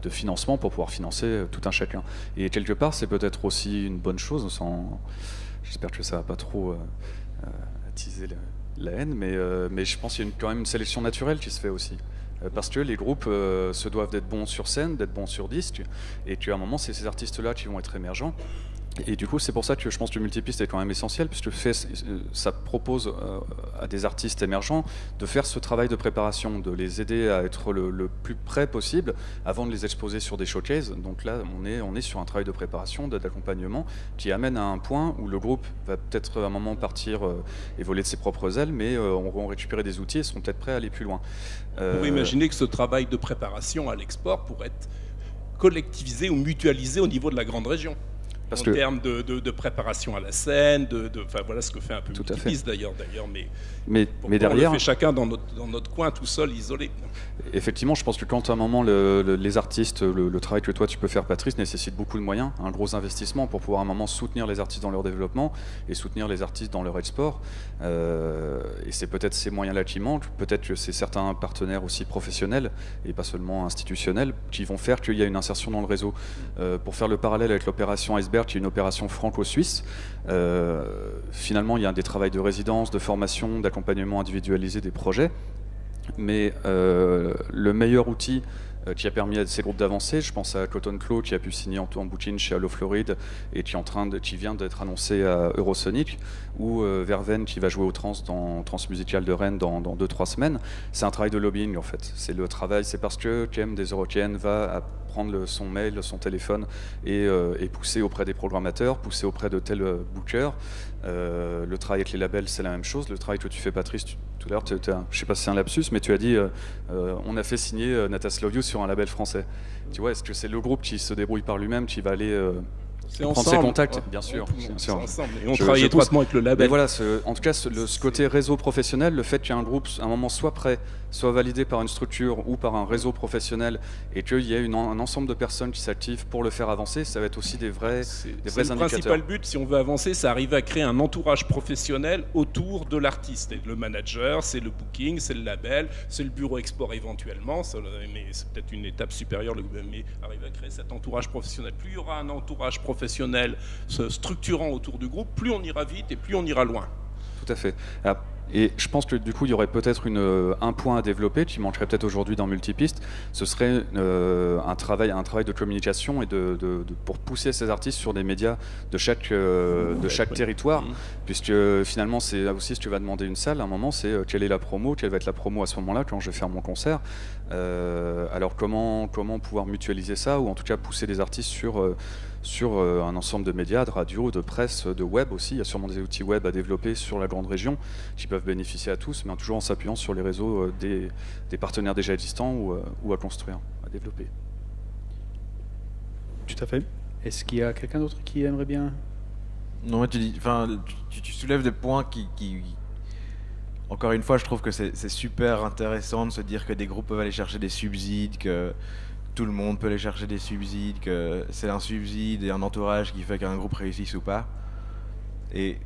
financement pour pouvoir financer tout un chacun. Et quelque part, c'est peut-être aussi une bonne chose. J'espère que ça va pas trop attiser la haine, mais je pense qu'il y a quand même une sélection naturelle qui se fait aussi. Parce que les groupes se doivent d'être bons sur scène, d'être bons sur disque, et qu'à un moment, c'est ces artistes-là qui vont être émergents. Et du coup, c'est pour ça que je pense que le multipiste est quand même essentiel, puisque ça propose à des artistes émergents de faire ce travail de préparation, de les aider à être le plus près possible avant de les exposer sur des showcases. Donc là, on est sur un travail de préparation, d'accompagnement, qui amène à un point où le groupe va peut-être à un moment partir et voler de ses propres ailes, mais on va récupérer des outils et seront peut-être prêts à aller plus loin. On peut imaginer que ce travail de préparation à l'export pourrait être collectivisé ou mutualisé au niveau de la grande région. En termes de préparation à la scène, enfin voilà ce que fait un peu Multipiste d'ailleurs, mais derrière, on le fait chacun dans notre coin, tout seul, isolé. Effectivement, je pense que quand à un moment les artistes, le travail que toi tu peux faire, Patrice, nécessite beaucoup de moyens, un gros investissement pour pouvoir à un moment soutenir les artistes dans leur développement et soutenir les artistes dans leur export. Et c'est peut-être ces moyens-là qui manquent, peut-être que c'est certains partenaires aussi professionnels et pas seulement institutionnels qui vont faire qu'il y a une insertion dans le réseau. Pour faire le parallèle avec l'opération Iceberg, qui est une opération franco-suisse. Finalement, il y a des travaux de résidence, de formation, d'accompagnement individualisé des projets. Mais le meilleur outil qui a permis à ces groupes d'avancer, je pense à Cotton Claw qui a pu signer en booking chez Allo Floride et qui vient d'être annoncé à Eurosonic, ou Verven qui va jouer au Transmusical de Rennes dans 2-3 semaines. C'est un travail de lobbying en fait. C'est le travail, c'est parce que KM des Eurokéennes va prendre son mail, son téléphone et pousser auprès des programmateurs, pousser auprès de tel booker. Le travail avec les labels, c'est la même chose. Le travail que tu fais, Patrice, tout à l'heure, je ne sais pas si c'est un lapsus, mais tu as dit on a fait signer Natas Love You sur un label français. Tu vois, est-ce que c'est le groupe qui se débrouille par lui-même, qui va aller prendre ses contacts, bien sûr. Ensemble. Et on travaille étroitement avec le label. Mais voilà, en tout cas, ce côté réseau professionnel, le fait qu'un groupe, à un moment, soit prêt, soit validé par une structure ou par un réseau professionnel, et qu'il y ait un ensemble de personnes qui s'activent pour le faire avancer, ça va être aussi des vrais indicateurs. Le principal but, si on veut avancer, c'est arriver à créer un entourage professionnel autour de l'artiste. Et le manager, c'est le booking, c'est le label, c'est le bureau export éventuellement, mais c'est peut-être une étape supérieure, mais arriver à créer cet entourage professionnel. Plus il y aura un entourage professionnel se structurant autour du groupe, plus on ira vite et plus on ira loin. Tout à fait. Alors, et je pense que du coup, il y aurait peut-être un point à développer qui manquerait peut-être aujourd'hui dans Multipiste. Ce serait un travail de communication et pour pousser ces artistes sur des médias de chaque territoire, puisque finalement, c'est aussi ce que va demander une salle. À un moment, c'est quelle est la promo, quelle va être la promo à ce moment-là quand je vais faire mon concert. Alors comment pouvoir mutualiser ça, ou en tout cas pousser des artistes sur un ensemble de médias, de radio, de presse, de web aussi. Il y a sûrement des outils web à développer sur la grande région qui peuvent bénéficier à tous, mais toujours en s'appuyant sur les réseaux des partenaires déjà existants ou à construire, à développer. Tout à fait. Est-ce qu'il y a quelqu'un d'autre qui aimerait bien? Non, mais tu soulèves des points qui... Encore une fois, je trouve que c'est super intéressant de se dire que des groupes peuvent aller chercher des subsides, que tout le monde peut aller chercher des subsides, que c'est un subside et un entourage qui fait qu'un groupe réussisse ou pas. Et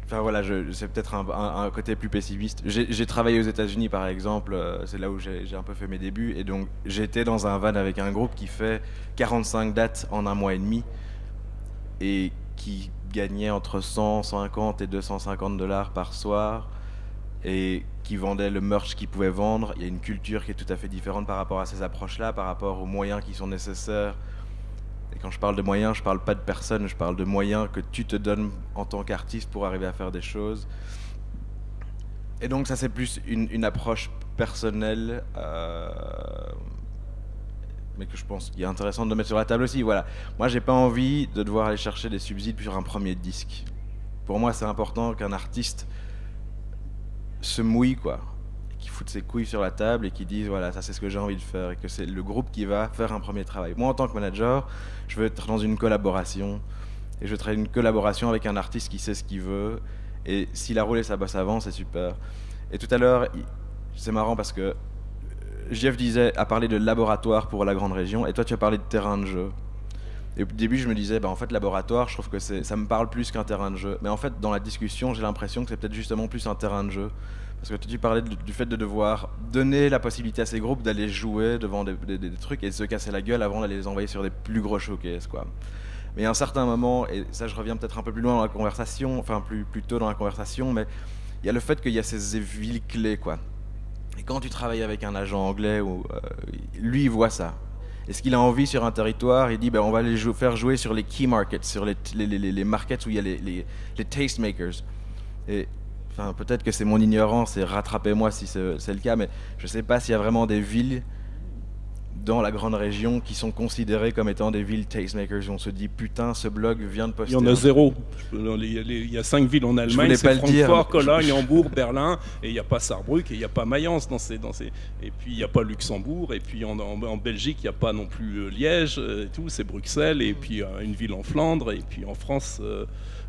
enfin voilà, c'est peut-être un côté plus pessimiste. J'ai travaillé aux États-Unis par exemple, c'est là où j'ai un peu fait mes débuts, et donc j'étais dans un van avec un groupe qui fait 45 dates en 1 mois et demi et qui gagnait entre 150 et 250 $ par soir, et qui vendait le merch qu'ils pouvaient vendre. Il y a une culture qui est tout à fait différente par rapport à ces approches-là, par rapport aux moyens qui sont nécessaires. Et quand je parle de moyens, je parle pas de personnes, je parle de moyens que tu te donnes en tant qu'artiste pour arriver à faire des choses. Et donc ça, c'est plus une approche personnelle, mais que je pense qu'il est intéressant de mettre sur la table aussi. Voilà. Moi, j'ai pas envie de devoir aller chercher des subsides sur un premier disque. Pour moi, c'est important qu'un artiste se mouille, quoi, qui foute ses couilles sur la table et qui dise voilà, ça c'est ce que j'ai envie de faire, et que c'est le groupe qui va faire un premier travail. Moi, en tant que manager, je veux être dans une collaboration, et je veux travailler une collaboration avec un artiste qui sait ce qu'il veut, et s'il a roulé sa bosse avant, c'est super. Et tout à l'heure, c'est marrant parce que Jeff a parlé de laboratoire pour la grande région, et toi tu as parlé de terrain de jeu. Et au début, je me disais, en fait, laboratoire, je trouve que ça me parle plus qu'un terrain de jeu. Mais en fait, dans la discussion, j'ai l'impression que c'est peut-être justement plus un terrain de jeu. Parce que tu parlais du fait de devoir donner la possibilité à ces groupes d'aller jouer devant des trucs et de se casser la gueule avant d'aller les envoyer sur des plus gros showcases, quoi. Mais à un certain moment, et ça je reviens peut-être un peu plus loin dans la conversation, enfin plus tôt dans la conversation, mais il y a le fait qu'il y a ces villes clés, quoi. Et quand tu travailles avec un agent anglais, lui il voit ça. Est-ce qu'il a envie sur un territoire? Il dit on va les faire jouer sur les key markets, sur les markets où il y a les tastemakers. Et enfin, peut-être que c'est mon ignorance, et rattrapez-moi si c'est le cas, mais je ne sais pas s'il y a vraiment des villes dans la grande région qui sont considérées comme étant des villes tastemakers. On se dit putain, ce blog vient de poster. Il y en a 0. Il y a 5 villes en Allemagne, c'est Francfort, Cologne, Hambourg, Berlin, et il n'y a pas Saarbrück, et il n'y a pas Mayence dans ces... Et puis il n'y a pas Luxembourg, et puis en Belgique, il n'y a pas non plus Liège, et tout, c'est Bruxelles, et puis une ville en Flandre, et puis en France...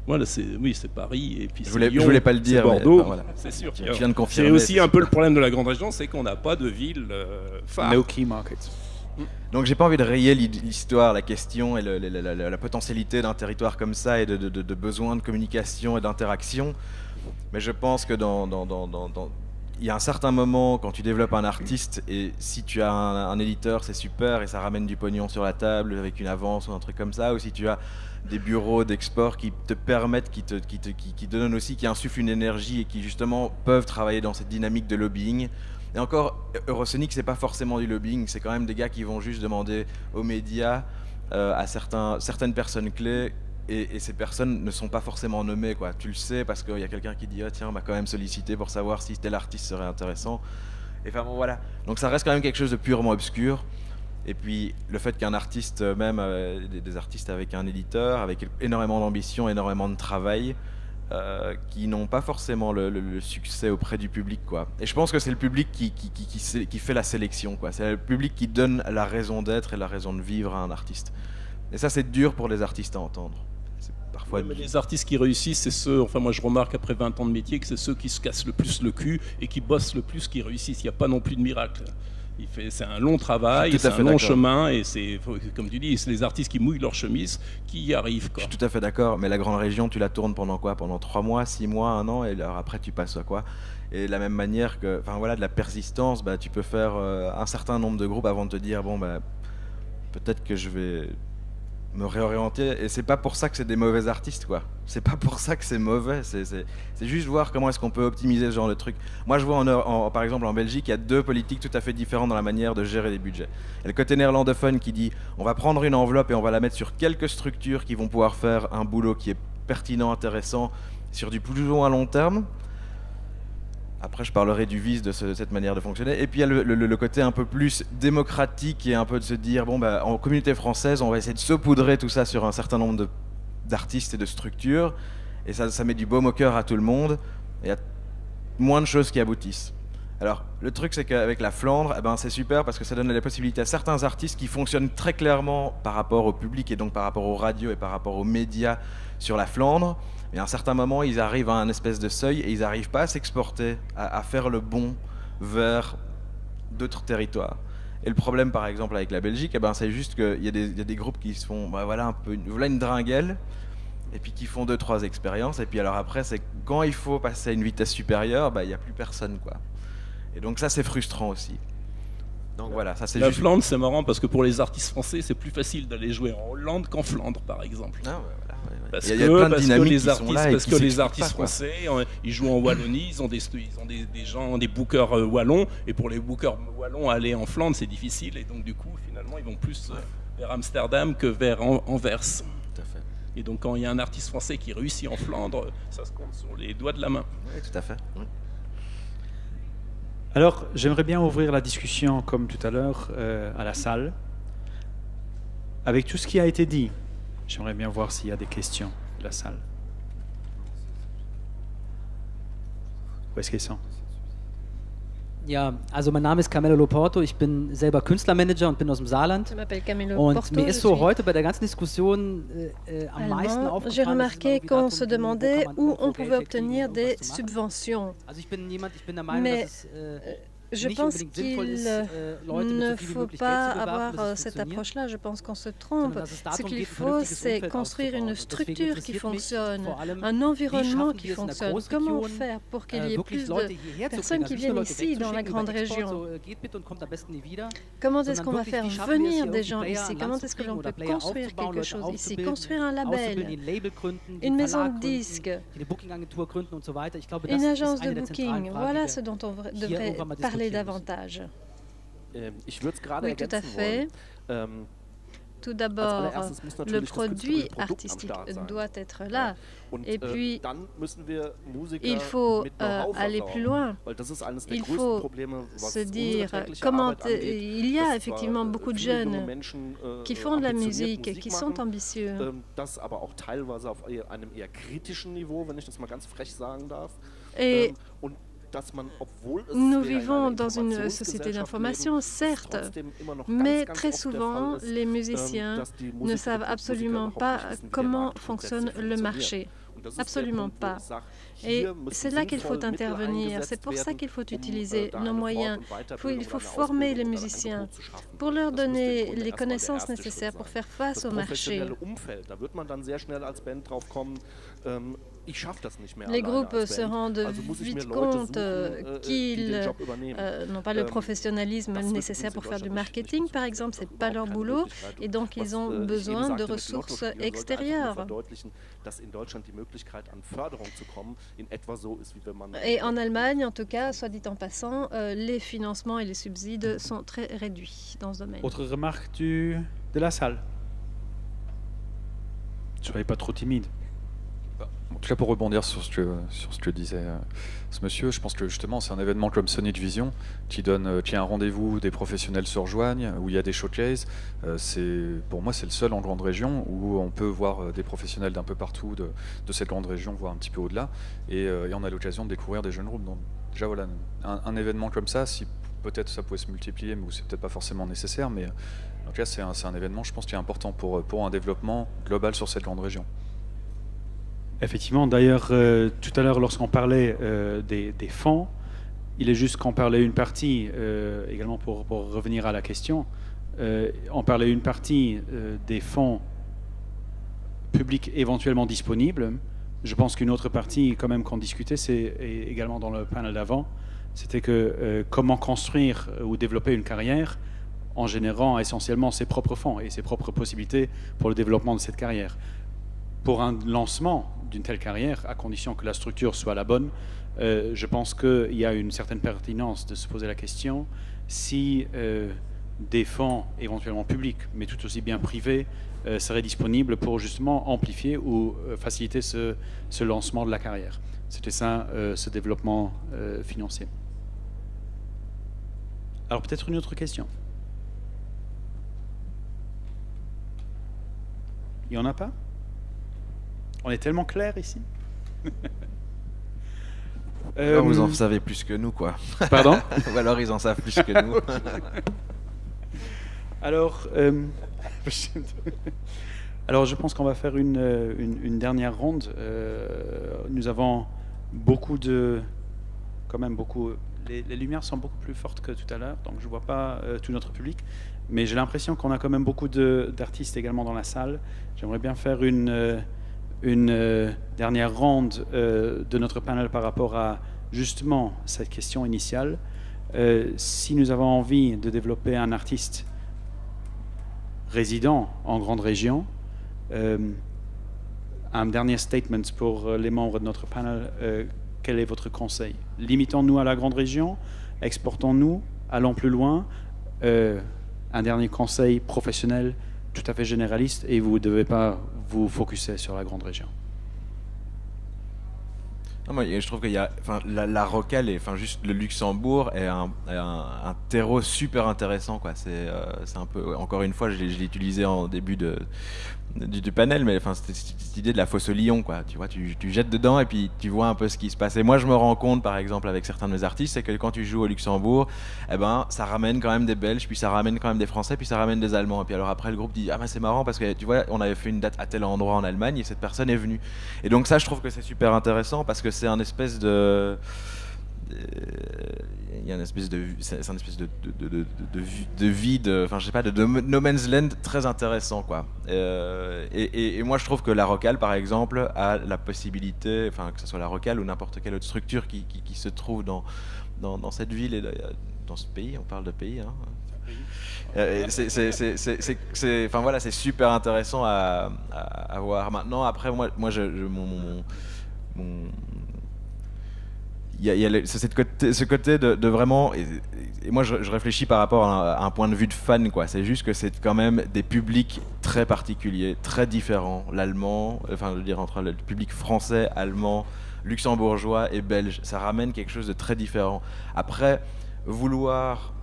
Voilà, c'est Paris, et puis c'est Lyon, je voulais pas le dire, Bordeaux, voilà. C'est sûr. Tu viens de confirmer. C'est aussi un peu le problème de la grande région, c'est qu'on n'a pas de ville phare. No key markets. Donc j'ai pas envie de rayer l'histoire, la question et la potentialité d'un territoire comme ça, et de besoin de communication et d'interaction. Mais je pense que il y a un certain moment quand tu développes un artiste, et si tu as un éditeur, c'est super et ça ramène du pognon sur la table avec une avance ou un truc comme ça, ou si tu as des bureaux d'export qui te permettent, qui te donnent aussi, qui insufflent une énergie et qui justement peuvent travailler dans cette dynamique de lobbying. Et encore, Eurosonic, c'est pas forcément du lobbying, c'est quand même des gars qui vont juste demander aux médias, à certaines personnes clés, et ces personnes ne sont pas forcément nommées, quoi. Tu le sais parce qu'il y a quelqu'un qui dit ah, tiens, on m'a quand même sollicité pour savoir si tel artiste serait intéressant. Et enfin bon, voilà. Donc ça reste quand même quelque chose de purement obscur. Et puis le fait qu'un artiste, même des artistes avec un éditeur, avec énormément d'ambition, énormément de travail, qui n'ont pas forcément le succès auprès du public, quoi. Et je pense que c'est le public qui fait la sélection, quoi. C'est le public qui donne la raison d'être et la raison de vivre à un artiste. Et ça, c'est dur pour les artistes à entendre. Ouais, mais les artistes qui réussissent, c'est ceux, enfin moi je remarque après 20 ans de métier, que c'est ceux qui se cassent le plus le cul et qui bossent le plus qui réussissent. Il n'y a pas non plus de miracle. C'est un long travail, c'est un long chemin, et c'est, comme tu dis, c'est les artistes qui mouillent leur chemise qui y arrivent, quoi. Je suis tout à fait d'accord, mais la grande région, tu la tournes pendant quoi? Pendant 3 mois, 6 mois, 1 an, et alors après tu passes à quoi? Et de la même manière que, enfin voilà, de la persistance, tu peux faire un certain nombre de groupes avant de te dire bon peut-être que je vais me réorienter, et c'est pas pour ça que c'est des mauvais artistes, quoi. C'est pas pour ça que c'est mauvais, c'est juste voir comment est-ce qu'on peut optimiser ce genre de truc. Moi je vois par exemple en Belgique, il y a 2 politiques tout à fait différentes dans la manière de gérer les budgets. Il y a le côté néerlandophone qui dit on va prendre une enveloppe et on va la mettre sur quelques structures qui vont pouvoir faire un boulot qui est pertinent, intéressant, sur du plus ou moins long terme. Après, je parlerai du vice de cette manière de fonctionner. Et puis, il y a le côté un peu plus démocratique, et un peu de se dire, bon, en communauté française, on va essayer de saupoudrer tout ça sur un certain nombre d'artistes et de structures. Et ça met du baume au cœur à tout le monde. Et il y a moins de choses qui aboutissent. Alors, le truc, c'est qu'avec la Flandre, eh ben, c'est super parce que ça donne la possibilité à certains artistes qui fonctionnent très clairement par rapport au public et donc par rapport aux radios et par rapport aux médias sur la Flandre. Et à un certain moment, ils arrivent à un espèce de seuil et ils n'arrivent pas à s'exporter, à faire le bond vers d'autres territoires. Et le problème, par exemple, avec la Belgique, eh ben, c'est juste qu'il y a des groupes qui se font, voilà, un peu, voilà une dringuelle, et puis qui font 2-3 expériences, et puis alors après, c'est quand il faut passer à une vitesse supérieure, il n'y a plus personne, quoi. Et donc ça, c'est frustrant aussi. Donc voilà, ça c'est La juste... Flandre, c'est marrant parce que pour les artistes français, c'est plus facile d'aller jouer en Hollande qu'en Flandre, par exemple. Ah, ouais, voilà, ouais. Parce Il y a plein de que dynamiques les qui sont artistes, là et parce qui que les s'expliquent artistes pas, quoi. français, ils jouent en Wallonie, ils ont des gens, des bookers wallons, et pour les bookers wallons, aller en Flandre, c'est difficile, et donc du coup, finalement, ils vont plus vers Amsterdam que vers Anvers. Tout à fait. Et donc, quand il y a un artiste français qui réussit en Flandre, ça se compte sur les doigts de la main. Oui, tout à fait. Oui. Alors, j'aimerais bien ouvrir la discussion, comme tout à l'heure, à la salle. Avec tout ce qui a été dit, j'aimerais bien voir s'il y a des questions de la salle. Où est-ce qu'ils sont? Ja, also mein Name ist Camilo Loporto, ich bin selber Künstlermanager und bin aus dem Saarland. Je m'appelle Camilo Und Porto, mir je ist so suis heute bei der ganzen Diskussion am meisten allemand. J'ai aufgefallen, dass es remarqué immer wieder qu'on darum se ging, demandait kann man où irgendwo on Geld pouvait herkriegen, obtenir um des irgendwas zu machen. subventions. Also ich bin der Meinung, Mais dass es je nicht pense unbedingt sinnvoll qu'il ist, Leute mit ne so viel wie faut möglich Geld pas zu bewerfen, avoir bis es cette funktioniert. approche-là. Je pense qu'on se trompe. Sondern dass es Ce darum qu'il geht, ein faut, vernünftiges c'est Umfeld construire une aufzubauen. Und deswegen structure qui interessiert mich fonctionne, vor allem, un wie environnement schaffen qui wir es in der fonctionne. Comment Großregion, faire pour qu'il y ait wirklich plus Leute de hierher zu personnes bringen, qui also nicht nur viennent Leute ici, dans la wegzuschicken über grande Export, région? so geht bitte und kommt am besten nie wieder, Comment est-ce sondern qu'on va wirklich, faire wie schaffen wir es, venir hier des irgendwie gens Player ici? an Comment Land est-ce zu que kriegen l'on oder peut Player construire aufzubauen, quelque Leute chose ici? auszubilden, Construire un auszubilden, label, die ein Label gründen, die une einen maison Verlag de gründen, disques, die eine Booking-Agentur gründen und so weiter. Ich glaube, das une ist agence de eine der zentralen booking. Fragen, Voilà die ce dont on hier devrait irgendwann mal parler diskutieren müssen. davantage. Ich würde es gerade Oui, tout à ergänzen fait. wollen. Tout d'abord, allererstes muss le natürlich das produit künstlerische Produkt am artistique Start sein. doit être là. Und Et puis, dann müssen wir Musiker il faut mit Know-how aller versorgen, plus loin. weil das ist eines der Il größten faut Probleme, was se dire unsere tägliche comment Arbeit angeht. il y a Dass effectivement zwar beaucoup de viele junge jeunes Menschen, qui font de la ambitioniert musique, qui machen, sont ambitieux. Das aber auch teilweise auf einem eher kritischen Niveau, wenn ich das mal ganz frech sagen darf. Et Und dass man, obwohl es nous wir in vivons einer dans une Informationsgesellschaft société leben, d'information, es certes, trotzdem immer noch mais ganz très oft der souvent, Fall ist, les musiciens dass die ne Musiker savent und absolument Musiker pas überhaupt nicht wissen, wie der comment Markt fonctionne grundsätzlich le funktioniert. marché. Und das ist der Absolument Punkt, wo pas. ich sage, Et hier müssen c'est là qu'il faut sinnvoll Mittel intervenir. eingesetzt C'est pour ça werden, qu'il faut um, utiliser da nos eine moyens. Fort- und Weiterbildung Il faut oder eine former les Ausbildung oder ein musiciens Angebot zu schaffen. pour leur Das müsste im donner Grunde les erstmal der connaissances erste nécessaires Schritt pour sein. faire face Das au marché. professionelle Umfeld, da wird man dann sehr schnell als Band drauf kommen, ich schaffe das nicht mehr Les alleine groupes als se Band. rendent Also muss ich mir vite Leute compte suchen, die den qu'ils Job übernehmen. n'ont pas le professionnalisme das wird nécessaire uns pour in faire du Deutschland nicht marketing, par exemple, c'est pas leur boulot, et donc ils ont besoin de ressources extérieures. Dass in Deutschland die Möglichkeit an Förderung zu kommen in etwa so ist, wie wenn man Et en Allemagne, en tout cas, soit dit en passant, les financements et les subsides sont très réduits dans ce domaine. Autre remarque de la salle? Soyez pas trop timide. En tout cas, pour rebondir sur ce que disait ce monsieur, je pense que justement c'est un événement comme Sonic Vision qui a un rendez-vous, des professionnels se rejoignent, où il y a des showcases. Pour moi, c'est le seul en grande région où on peut voir des professionnels d'un peu partout de cette grande région, voire un petit peu au-delà, et on a l'occasion de découvrir des jeunes groupes. Donc déjà voilà, un événement comme ça, si peut-être ça pouvait se multiplier, mais c'est peut-être pas forcément nécessaire, mais en tout cas c'est un événement, je pense, qui est important pour un développement global sur cette grande région. Effectivement, d'ailleurs, tout à l'heure, lorsqu'on parlait des fonds, il est juste qu'on parlait une partie, également pour revenir à la question, on parlait une partie des fonds publics éventuellement disponibles. Je pense qu'une autre partie, quand même, qu'on discutait, c'est également dans le panel d'avant, c'était que comment construire ou développer une carrière en générant essentiellement ses propres fonds et ses propres possibilités pour le développement de cette carrière. Pour un lancement d'une telle carrière, à condition que la structure soit la bonne, je pense qu'il y a une certaine pertinence de se poser la question si des fonds éventuellement publics, mais tout aussi bien privés, seraient disponibles pour justement amplifier ou faciliter ce lancement de la carrière. C'était ça, ce développement financier. Alors peut-être une autre question. Il n'y en a pas? On est tellement clair ici. Vous en savez plus que nous, quoi. Pardon? Ou alors ils en savent plus que nous. Alors, je pense qu'on va faire une dernière ronde. Nous avons quand même beaucoup. Les lumières sont beaucoup plus fortes que tout à l'heure, donc je ne vois pas tout notre public. Mais j'ai l'impression qu'on a quand même beaucoup d'artistes également dans la salle. J'aimerais bien faire une dernière ronde de notre panel par rapport à justement cette question initiale. Si nous avons envie de développer un artiste résident en grande région, un dernier statement pour les membres de notre panel. Quel est votre conseil? Limitons-nous à la grande région, exportons-nous, allons plus loin. Un dernier conseil professionnel tout à fait généraliste, et vous ne devez pas vous focuser sur la grande région. Non, moi, je trouve qu'il y a, la rocale, juste le Luxembourg est un terreau super intéressant, quoi. C'est un peu, encore une fois, je l'ai utilisé en début du panel, mais cette idée de la fosse au lion, quoi. Tu vois, tu jettes dedans et puis tu vois un peu ce qui se passe. Et moi, je me rends compte, par exemple, avec certains de mes artistes, c'est que quand tu joues au Luxembourg, ça ramène quand même des Belges, puis ça ramène quand même des Français, puis ça ramène des Allemands. Et puis alors après, le groupe dit, c'est marrant parce que tu vois, on avait fait une date à tel endroit en Allemagne et cette personne est venue. Et donc ça, je trouve que c'est super intéressant parce que c'est un espèce de il y a une espèce de vide, je sais pas, de no man's land très intéressant, quoi. Et moi je trouve que la Rocale, par exemple, a la possibilité, que ce soit la Rocale ou n'importe quelle autre structure qui se trouve dans cette ville et dans ce pays, on parle de pays, hein. C'est super intéressant à voir. Maintenant, après, moi il y a ce côté de vraiment, et moi je réfléchis par rapport à un point de vue de fan, quoi. C'est juste que c'est quand même des publics très particuliers, très différents. L'allemand, je veux dire entre le public français, allemand, luxembourgeois et belge, ça ramène quelque chose de très différent. Après, vouloir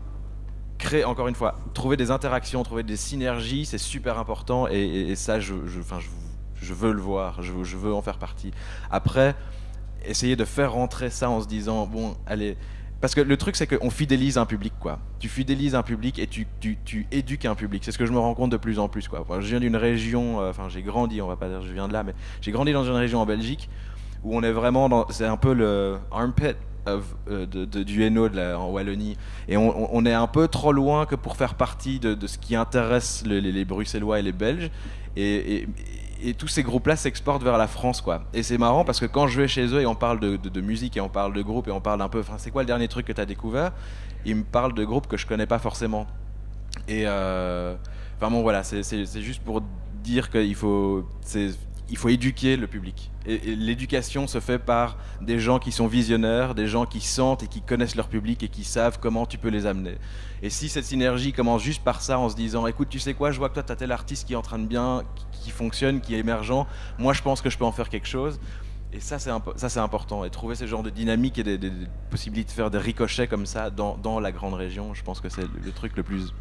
créer, encore une fois, trouver des interactions, trouver des synergies, c'est super important, et ça je veux le voir, je veux en faire partie. Après, essayer de faire rentrer ça en se disant, bon, allez, parce que le truc c'est qu'on fidélise un public, quoi. Tu fidélises un public et tu éduques un public. C'est ce que je me rends compte de plus en plus, quoi. Je viens d'une région, j'ai grandi, on va pas dire je viens de là, mais j'ai grandi dans une région en Belgique où on est vraiment c'est un peu le armpit du Hainaut en Wallonie, et on est un peu trop loin que pour faire partie de ce qui intéresse les Bruxellois et les Belges, et tous ces groupes-là s'exportent vers la France, quoi. Et c'est marrant parce que quand je vais chez eux et on parle de musique et on parle de groupe et on parle un peu, c'est quoi le dernier truc que tu as découvert, ils me parlent de groupes que je connais pas forcément. Et voilà, c'est juste pour dire qu'il faut éduquer le public. Et l'éducation se fait par des gens qui sont visionnaires, des gens qui sentent et qui connaissent leur public et qui savent comment tu peux les amener. Et si cette synergie commence juste par ça, en se disant, écoute, tu sais quoi, je vois que toi, tu as tel artiste qui est en train de bien, qui fonctionne, qui est émergent, moi je pense que je peux en faire quelque chose. Et ça c'est important. Et trouver ce genre de dynamique et des possibilités de faire des ricochets comme ça dans la grande région, je pense que c'est le truc le plus,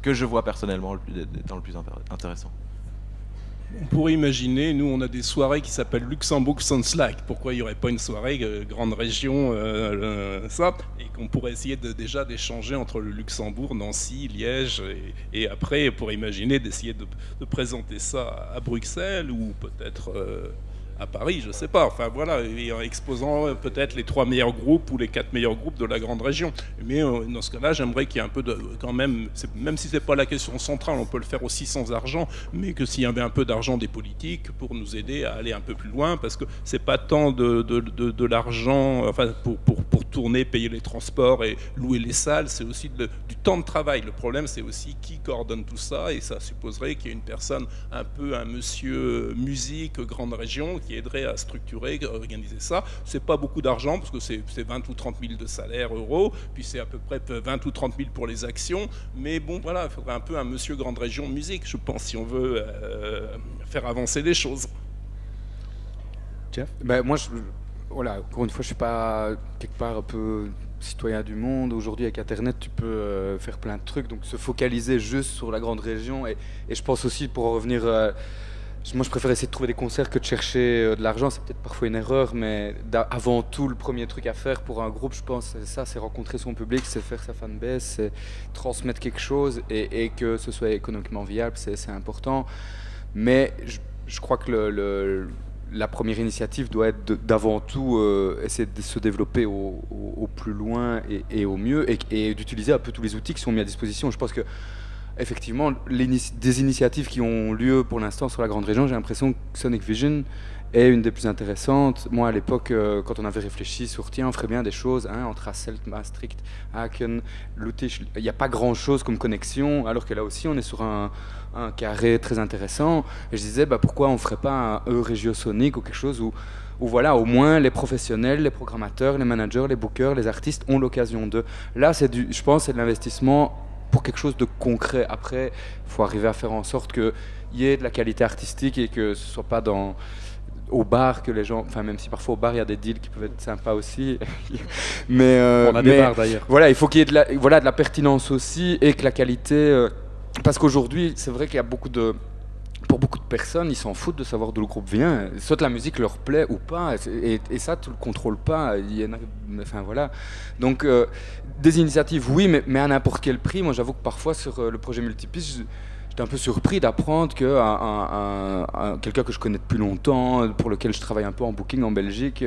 que je vois personnellement, le plus intéressant. On pourrait imaginer, nous on a des soirées qui s'appellent Luxembourg Sounds Like. Pourquoi il n'y aurait pas une soirée grande région, ça, et qu'on pourrait essayer déjà d'échanger entre le Luxembourg, Nancy, Liège, et après on pourrait imaginer d'essayer de présenter ça à Bruxelles ou peut-être à Paris, je sais pas, voilà, et en exposant peut-être les 3 meilleurs groupes ou les 4 meilleurs groupes de la grande région. Mais dans ce cas-là, j'aimerais qu'il y ait un peu de, quand même si c'est pas la question centrale, on peut le faire aussi sans argent, mais que s'il y avait un peu d'argent des politiques pour nous aider à aller un peu plus loin, parce que c'est pas tant de l'argent, pour tourner, payer les transports et louer les salles, c'est aussi du temps de travail. Le problème, c'est aussi qui coordonne tout ça, et ça supposerait qu'il y ait une personne, un monsieur musique, grande région, qui aiderait à structurer, organiser ça. C'est pas beaucoup d'argent parce que c'est 20 ou 30 000 de salaire euros, puis c'est à peu près 20 ou 30 000 pour les actions. Mais bon, voilà, il faudrait un peu un monsieur grande région musique, je pense, si on veut faire avancer les choses. Jeff ? Moi, voilà, encore une fois, je suis pas quelque part un peu citoyen du monde. Aujourd'hui, avec Internet, tu peux faire plein de trucs, donc se focaliser juste sur la grande région. Et je pense aussi, pour en revenir Moi, je préfère essayer de trouver des concerts que de chercher de l'argent. C'est peut-être parfois une erreur, mais avant tout, le premier truc à faire pour un groupe, je pense, c'est ça, c'est rencontrer son public, c'est faire sa fanbase, c'est transmettre quelque chose et que ce soit économiquement viable, c'est important. Mais je crois que la première initiative doit être d'avant tout essayer de se développer au plus loin et au mieux et d'utiliser un peu tous les outils qui sont mis à disposition. Je pense que effectivement, des initiatives qui ont lieu pour l'instant sur la grande région, j'ai l'impression que Sonic Vision est une des plus intéressantes. Moi, à l'époque, quand on avait réfléchi sur tiens, on ferait bien des choses entre Hasselt, Maastricht, Aachen, Lüttich, il n'y a pas grand-chose comme connexion, alors que là aussi, on est sur un carré très intéressant. Et je disais, pourquoi on ne ferait pas un Euregio Sonic ou quelque chose où voilà, au moins les professionnels, les programmateurs, les managers, les bookers, les artistes ont l'occasion de... Là, je pense, c'est de l'investissement pour quelque chose de concret. Après, il faut arriver à faire en sorte qu'il y ait de la qualité artistique et que ce ne soit pas au bar que les gens... Enfin, même si parfois au bar, il y a des deals qui peuvent être sympas aussi. Mais, on a des bars d'ailleurs. Voilà, il faut qu'il y ait de la pertinence aussi et que la qualité... parce qu'aujourd'hui, c'est vrai qu'il y a pour beaucoup de personnes, ils s'en foutent de savoir d'où le groupe vient. Soit la musique leur plaît ou pas, et ça, tu le contrôles pas. Enfin voilà. Donc des initiatives, oui, mais à n'importe quel prix. Moi, j'avoue que parfois sur le projet Multipiste, j'étais un peu surpris d'apprendre que quelqu'un que je connais depuis longtemps, pour lequel je travaille un peu en booking en Belgique,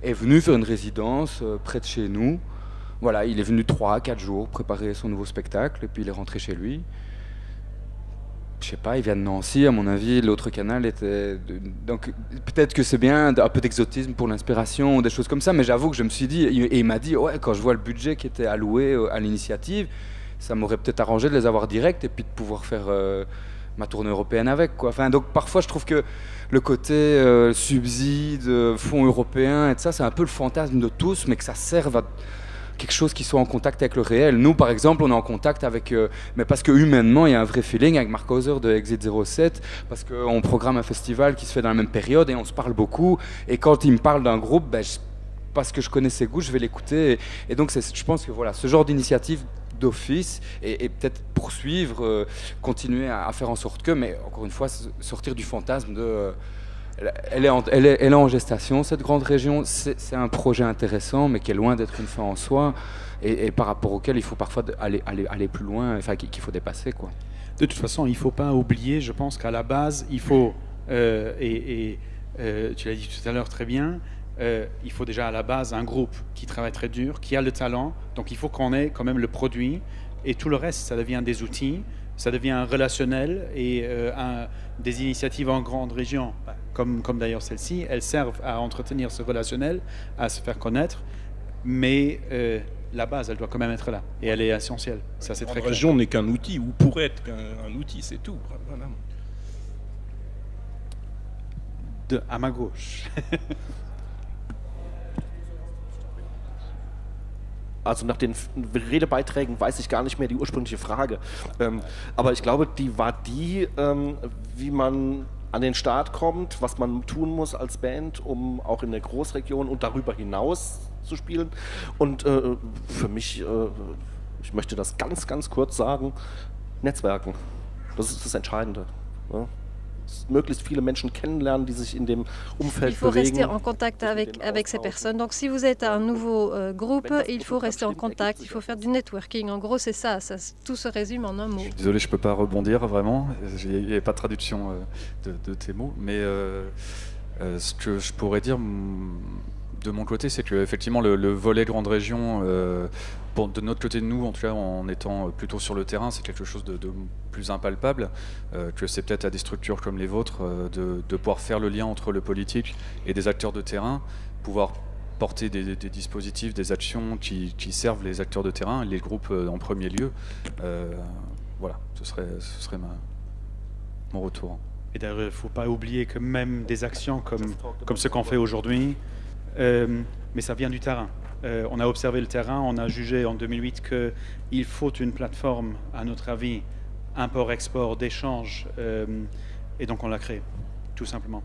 est venu faire une résidence près de chez nous. Voilà, il est venu 3 à 4 jours préparer son nouveau spectacle, et puis il est rentré chez lui. Je sais pas, il vient de Nancy, à mon avis, l'autre canal était... Donc peut-être que c'est bien un peu d'exotisme pour l'inspiration, ou des choses comme ça, mais j'avoue que je me suis dit, et il m'a dit, ouais, quand je vois le budget qui était alloué à l'initiative, ça m'aurait peut-être arrangé de les avoir direct et puis de pouvoir faire ma tournée européenne avec, quoi. Enfin, donc parfois je trouve que le côté subside, fonds européens, et ça, c'est un peu le fantasme de tous, mais que ça serve à... quelque chose qui soit en contact avec le réel. Nous, par exemple, on est en contact avec... mais parce que humainement, il y a un vrai feeling avec Mark Hauser de Exit 07, parce qu'on programme un festival qui se fait dans la même période et on se parle beaucoup. Et quand il me parle d'un groupe, parce que je connais ses goûts, je vais l'écouter. Et donc, je pense que voilà, ce genre d'initiative d'office et peut-être poursuivre, continuer à faire en sorte que, mais encore une fois, sortir du fantasme de... Elle est en gestation, cette grande région. C'est un projet intéressant, mais qui est loin d'être une fin en soi, et par rapport auquel il faut parfois aller plus loin, enfin qu'il faut dépasser, quoi. De toute façon, il ne faut pas oublier, je pense qu'à la base, il faut, tu l'as dit tout à l'heure très bien, il faut déjà à la base un groupe qui travaille très dur, qui a le talent, donc il faut qu'on ait quand même le produit, et tout le reste, ça devient des outils, ça devient relationnel, et des initiatives en grande région, comme d'ailleurs celle-ci, elles servent à entretenir ce relationnel, à se faire connaître, mais la base, elle doit quand même être là, et elle est essentielle. Ça, c'est très clair. La région n'est qu'un outil, ou pourrait être qu'un outil, c'est tout. Voilà. À ma gauche. Also nach den Redebeiträgen weiß ich gar nicht mehr die ursprüngliche Frage. Aber ich glaube, die war wie man an den Start kommt, was man tun muss als Band, um auch in der Großregion und darüber hinaus zu spielen. Und für mich, ich möchte das ganz, ganz kurz sagen, Netzwerken. Das ist das Entscheidende. Ja? Möglichst viele Menschen kennenlernen, die sich in dem Umfeld bewegen. Il faut rester en contact avec ces personnes. Donc si vous êtes un nouveau groupe, il faut rester en contact, il faut faire du networking. En gros, c'est ça, tout se résume en un mot. Désolé, je ne peux pas rebondir vraiment, il n'y avait pas de traduction de tes mots, mais ce que je pourrais dire de mon côté, c'est qu'effectivement le volet grande région, de notre côté de nous, en tout cas en étant plutôt sur le terrain, c'est quelque chose de plus impalpable, que c'est peut-être à des structures comme les vôtres de pouvoir faire le lien entre le politique et des acteurs de terrain, pouvoir porter des dispositifs, des actions qui servent les acteurs de terrain, les groupes en premier lieu. Voilà, ce serait mon retour. Et d'ailleurs, il ne faut pas oublier que même des actions comme ce qu'on fait aujourd'hui, mais ça vient du terrain. On a observé le terrain, on a jugé en 2008 qu'il faut une plateforme, à notre avis, import-export, d'échange, et donc on l'a créée, tout simplement.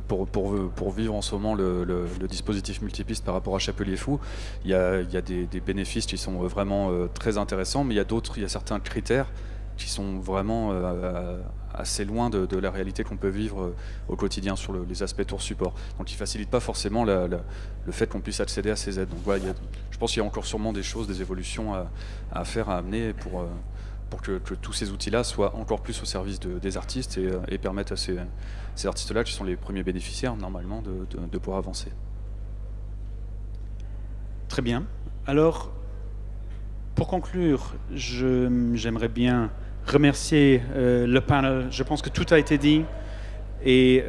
Pour vivre en ce moment le dispositif multipiste par rapport à Chapelier Fou, il y a des bénéfices qui sont vraiment très intéressants, mais il y a certains critères qui sont vraiment assez loin de la réalité qu'on peut vivre au quotidien sur les aspects tour support. Donc ils ne facilitent pas forcément le fait qu'on puisse accéder à ces aides. Donc voilà, je pense qu'il y a encore sûrement des choses, des évolutions à faire, à amener pour que tous ces outils-là soient encore plus au service des artistes et permettent à ces artistes-là, qui sont les premiers bénéficiaires normalement, de pouvoir avancer. Très bien. Alors, pour conclure, j'aimerais bien remercier le panel. Je pense que tout a été dit et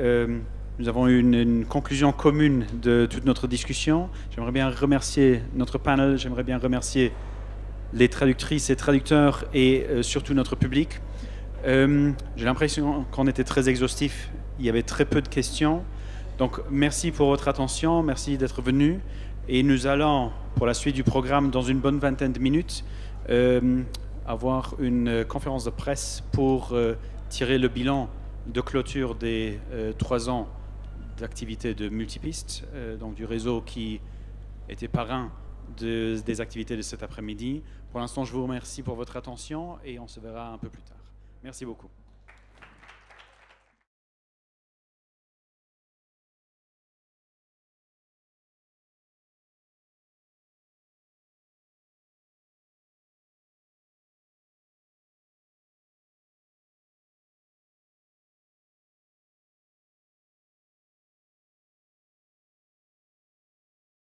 nous avons eu une conclusion commune de toute notre discussion. J'aimerais bien remercier notre panel, j'aimerais bien remercier les traductrices et traducteurs et surtout notre public. J'ai l'impression qu'on était très exhaustif, il y avait très peu de questions. Donc merci pour votre attention, merci d'être venus. Et nous allons, pour la suite du programme, dans une bonne vingtaine de minutes, avoir une conférence de presse pour tirer le bilan de clôture des 3 ans d'activité de Multipiste, donc du réseau qui était parrain des activités de cet après-midi. Pour l'instant, je vous remercie pour votre attention et on se verra un peu plus tard. Merci beaucoup.